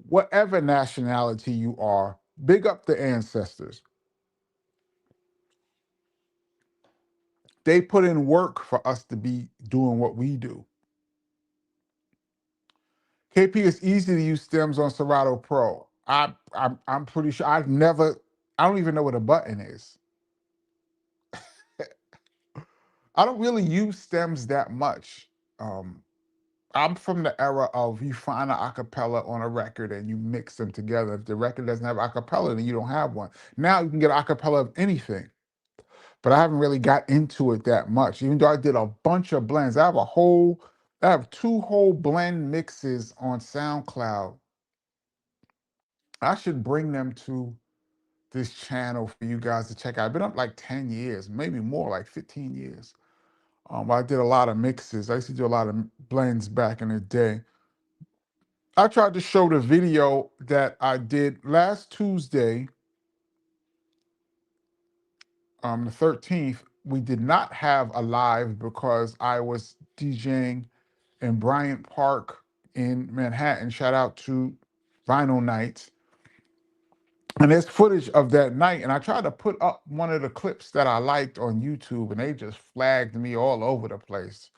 whatever nationality you are, big up the ancestors. They put in work for us to be doing what we do. KP, is easy to use stems on Serato Pro. I'm pretty sure I don't even know what a button is. I don't really use stems that much. I'm from the era of you find an acapella on a record and you mix them together. If the record doesn't have acapella, then you don't have one. Now you can get acapella of anything. But I haven't really got into it that much, even though I did a bunch of blends. I have 2 whole blend mixes on SoundCloud. I should bring them to this channel for you guys to check out. I've been up like 10 years, maybe more, like 15 years. I did a lot of mixes. I used to do a lot of blends back in the day. I tried to show the video that I did last Tuesday, the 13th. We did not have a live because I was DJing in Bryant Park in Manhattan. Shout out to Vinyl Nights. And there's footage of that night. And I tried to put up one of the clips that I liked on YouTube, and they just flagged me all over the place.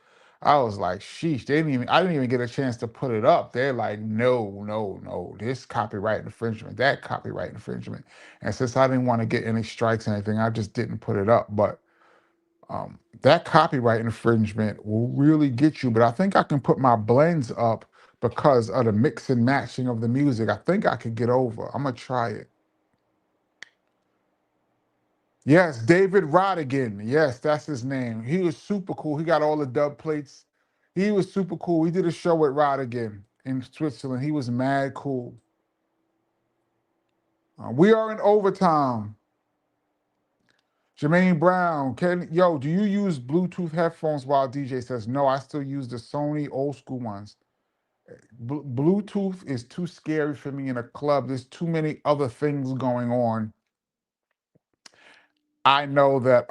I was like, sheesh, I didn't even get a chance to put it up. They're like, no, this copyright infringement, that copyright infringement. And since I didn't want to get any strikes or anything, I just didn't put it up. But that copyright infringement will really get you. But I think I can put my blends up because of the mix and matching of the music. I think I could get over. I'm going to try it. Yes, David Rodigan. Yes, that's his name. He was super cool. He got all the dub plates. He was super cool. We did a show with Rodigan in Switzerland. He was mad cool. We are in overtime. Jermaine Brown, do you use Bluetooth headphones while DJ says, no, I still use the Sony old school ones. Bluetooth is too scary for me in a club. There's too many other things going on. I know that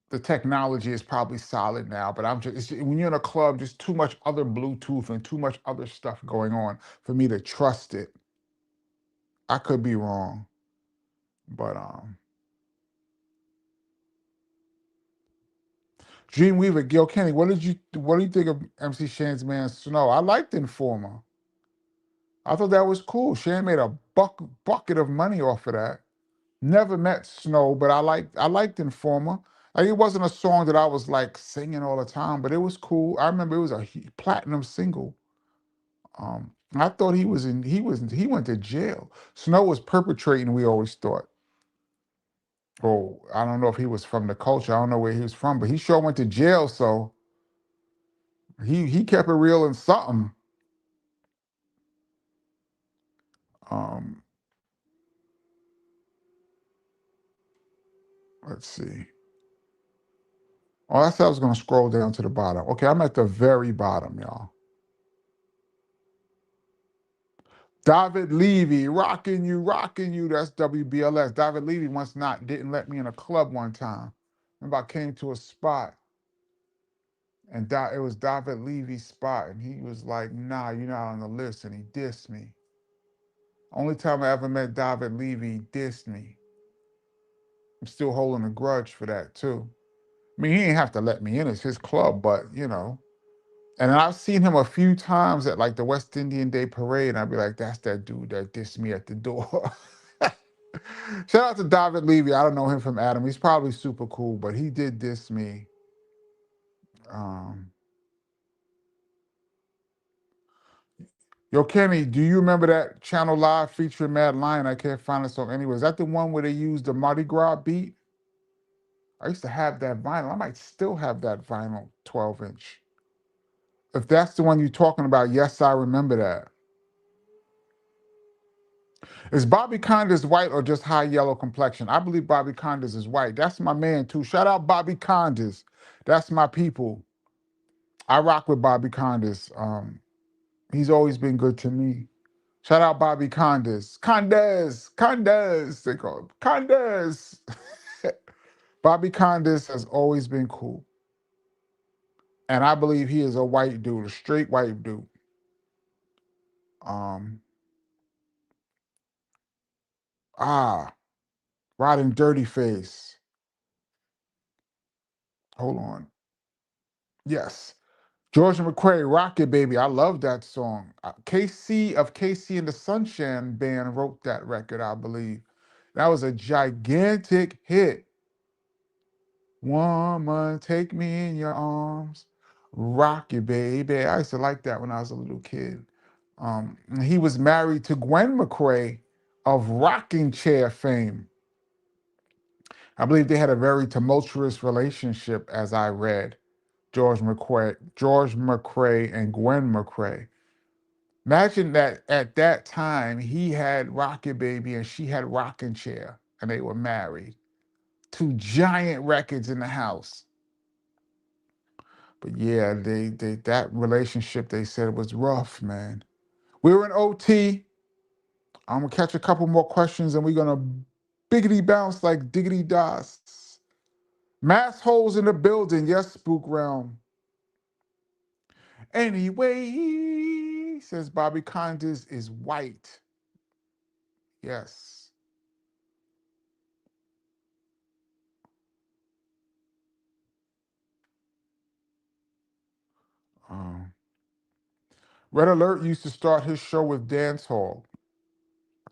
the technology is probably solid now, but when you're in a club, there's too much other Bluetooth and too much other stuff going on for me to trust it. I could be wrong, but Dreamweaver, Gil Kenny, what do you think of MC Shan's Man Snow? I liked Informer. I thought that was cool. Shan made a bucket of money off of that. Never met Snow, but I liked Informer. Like, it wasn't a song that I was like singing all the time, but it was cool. I remember it was a platinum single. I thought he went to jail. Snow was perpetrating, we always thought. Oh, I don't know if he was from the culture. I don't know where he was from, but he sure went to jail, so he kept it real and something. Um, let's see. Oh, I said I was gonna scroll down to the bottom. Okay, I'm at the very bottom, y'all. David Levy, rocking you. That's WBLS. David Levy once not didn't let me in a club one time. Remember, I came to a spot and it was David Levy's spot, and he was like, "Nah, you're not on the list," and he dissed me. Only time I ever met David Levy, he dissed me. I'm still holding a grudge for that too. I mean, he didn't have to let me in. It's his club, but you know. And I've seen him a few times at like the West Indian Day Parade, and I'd be like, "That's that dude that dissed me at the door." Shout out to David Levy. I don't know him from Adam. He's probably super cool, but he did diss me. Um, Yo, Kenny, do you remember that Channel Live featuring Mad Lion? I can't find the song anywhere. Is that the one where they used the Mardi Gras beat? I used to have that vinyl. I might still have that vinyl 12-inch. If that's the one you're talking about, yes, I remember that. Is Bobby Condas white or just high yellow complexion? I believe Bobby Condas is white. That's my man, too. Shout out Bobby Condas. That's my people. I rock with Bobby Condas. He's always been good to me. Shout out Bobby Condas. Condas. They call him Condas. Bobby Condas has always been cool. And I believe he is a white dude, a straight white dude. Um, Riding Dirty Face. Hold on. Yes. Georgia McCrae, Rocket Baby. I love that song. KC of KC and the Sunshine Band wrote that record, I believe. That was a gigantic hit. Woman, take me in your arms. Rocket Baby. I used to like that when I was a little kid. He was married to Gwen McCrae of rocking chair fame. I believe they had a very tumultuous relationship, as I read. George McCrae and Gwen McCrae. Imagine that at that time he had Rocket Baby and she had Rockin' Chair, and they were married. Two giant records in the house. But yeah, they that relationship they said was rough, man. We were in OT. I'm gonna catch a couple more questions and we're gonna biggity bounce like diggity dots. Mass holes in the building, yes, Spook Realm. Anyway, says Bobby Condas is white. Yes. Um, Red Alert used to start his show with dance hall.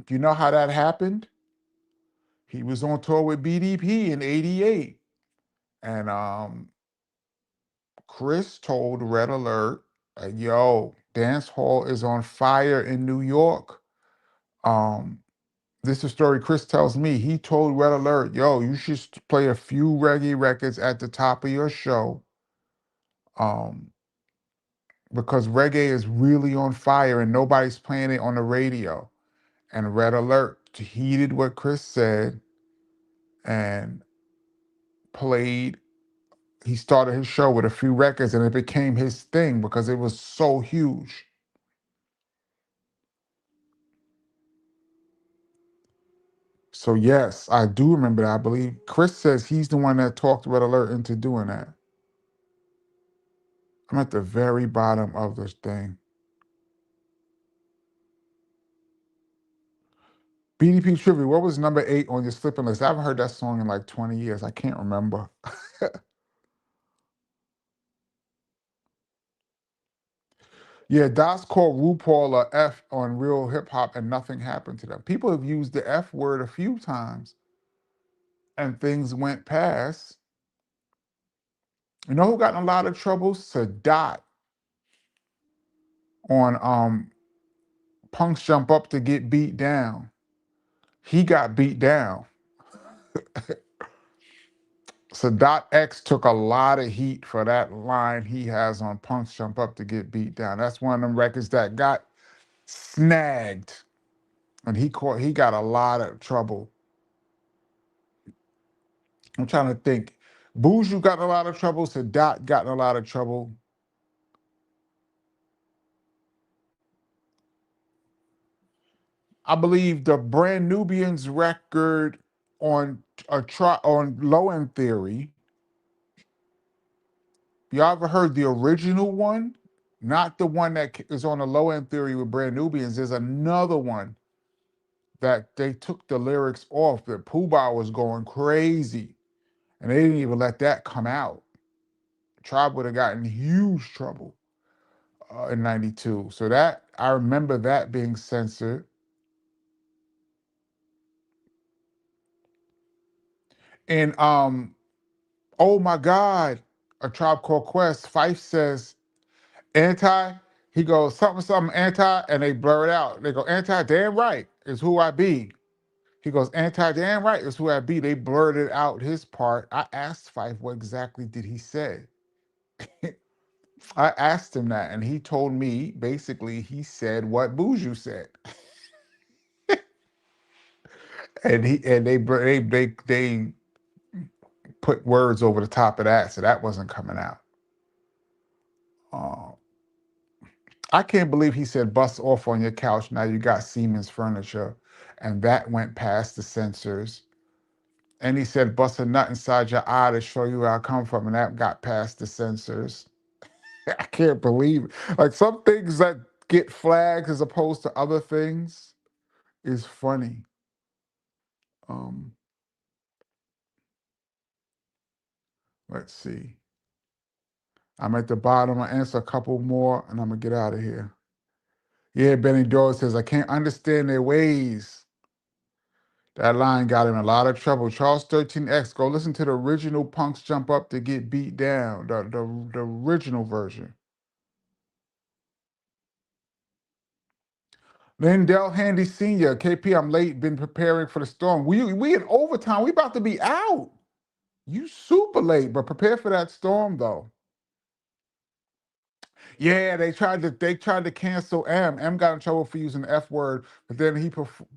Do you know how that happened? He was on tour with BDP in '88, and Chris told Red Alert, "Yo, dance hall is on fire in New York." Um, this is a story Chris tells me. He told Red Alert, "Yo, you should play a few reggae records at the top of your show, um, because reggae is really on fire and nobody's playing it on the radio." And Red Alert heeded what Chris said and played. He started his show with a few records and it became his thing because it was so huge. So yes, I do remember that. I believe Chris says he's the one that talked Red Alert into doing that. I'm at the very bottom of this thing. BDP Trivia, what was number 8 on your slipping list? I haven't heard that song in like 20 years. I can't remember. Yeah, Dots called RuPaul a F on Real Hip Hop and nothing happened to them. People have used the F word a few times and things went past. You know who got in a lot of trouble? Sadat on Punks Jump Up to Get Beat Down. He got beat down. Sadat X took a lot of heat for that line he has on Punks Jump Up to Get Beat Down. That's one of them records that got snagged. And he got a lot of trouble. I'm trying to think. Buju got in a lot of trouble. Sadat got in a lot of trouble. I believe the Brand Nubians record on on Low End Theory. Y'all ever heard the original one? Not the one that is on the Low End Theory with Brand Nubians. There's another one that they took the lyrics off that Pooh Bah was going crazy. And they didn't even let that come out. Tribe would have gotten huge trouble in 92. So that, I remember that being censored. And oh my God, A Tribe Called Quest, Fife says, anti, he goes, something, something, anti, and they blur it out. They go, anti, damn right, is who I be. He goes, anti, damn right, is who I be. They blurted out his part. I asked Fife, what exactly did he say? I asked him that, and he told me, basically, he said what Buju said. And they put words over the top of that, so that wasn't coming out. Uh, I can't believe he said bust off on your couch. Now you got Siemens furniture, and that went past the censors. And he said bust a nut inside your eye to show you where I come from, and that got past the censors. I can't believe it. Like some things that get flags as opposed to other things is funny. Um, let's see. I'm at the bottom. I answer a couple more, and I'm gonna get out of here. Yeah, Benny Dawes says I can't understand their ways. That line got him in a lot of trouble. Charles 13X, go listen to the original Punks Jump Up to Get Beat Down, the original version. Lindell Handy Sr., KP, I'm late, been preparing for the storm. We in overtime, we about to be out. You super late, but prepare for that storm though. Yeah, they tried to cancel M. M got in trouble for using the F word, but then he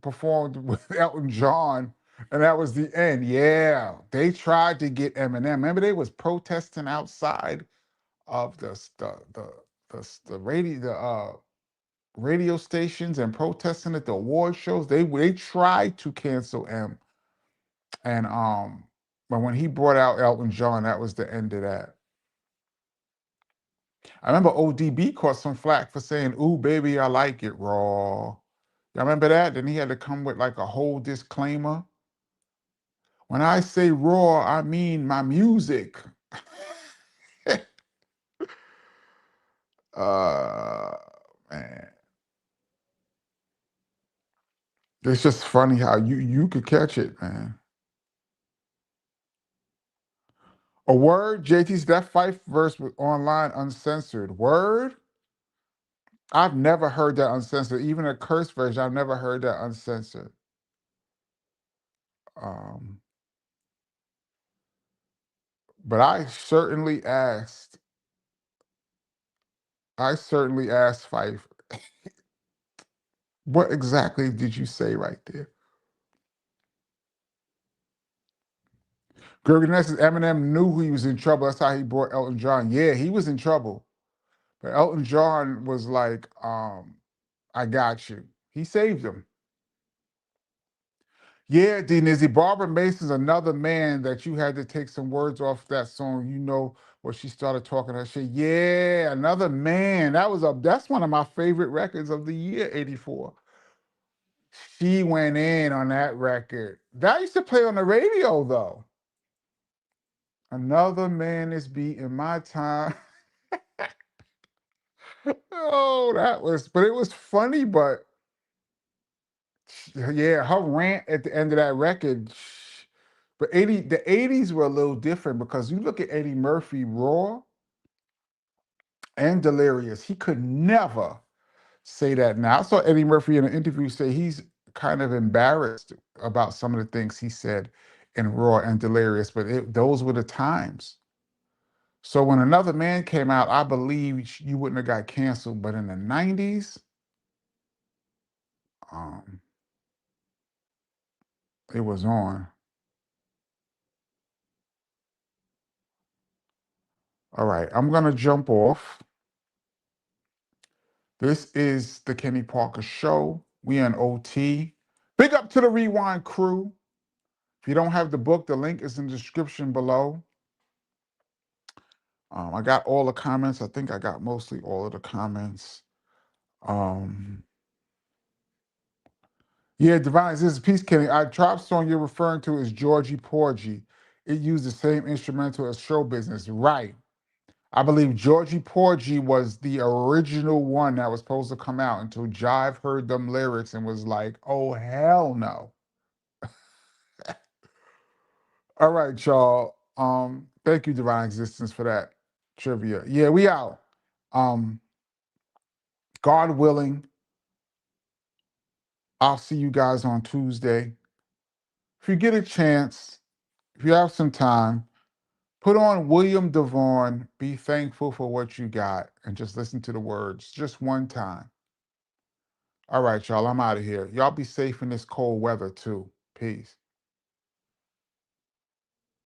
performed with Elton John, and that was the end. Yeah, they tried to get Eminem. Remember, they was protesting outside of the radio stations and protesting at the award shows. They tried to cancel M, and but when he brought out Elton John, that was the end of that. I remember ODB caught some flack for saying, "Ooh, baby, I like it raw." Y'all remember that? Then he had to come with like a whole disclaimer. When I say raw, I mean my music. uh Man. It's just funny how you could catch it, man. A word, JT's that Fife verse was online uncensored. Word? I've never heard that uncensored. Even a curse version, I've never heard that uncensored. Um, but I certainly asked Fife, what exactly did you say right there? Gergen says Eminem knew he was in trouble. That's how he brought Elton John. Yeah, he was in trouble. But Elton John was like, I got you. He saved him. Yeah, D Nizzy. Barbara Mason's another man that you had to take some words off that song. You know what she started talking her shit. Yeah, another man. That's one of my favorite records of the year, 84. She went in on that record. That used to play on the radio though. Another man is beating my time. Oh, but it was funny, but yeah, her rant at the end of that record. But the 80s were a little different because you look at Eddie Murphy Raw and Delirious, he could never say that now. I saw Eddie Murphy in an interview say he's kind of embarrassed about some of the things he said in Raw and Delirious, but those were the times. So when Another Man came out, I believe you wouldn't have got canceled, but in the 90s, um, it was on. All right, I'm gonna jump off. This is the Kenny Parker Show. We on OT. Big up to the Rewind crew. If you don't have the book, the link is in the description below. I got all the comments. I think I got mostly all of the comments. Yeah, Divine, this is Peace Kenny. Our trap song you're referring to is Georgie Porgy. It used the same instrumental as Show Business. Right. I believe Georgie Porgy was the original one that was supposed to come out until Jive heard them lyrics and was like, oh, hell no. All right, y'all. Thank you, Divine Existence, for that trivia. Yeah, we out. God willing, I'll see you guys on Tuesday. If you get a chance, if you have some time, put on William DeVaughn, Be Thankful for What You Got, and just listen to the words just one time. All right, y'all, I'm out of here. Y'all be safe in this cold weather, too. Peace.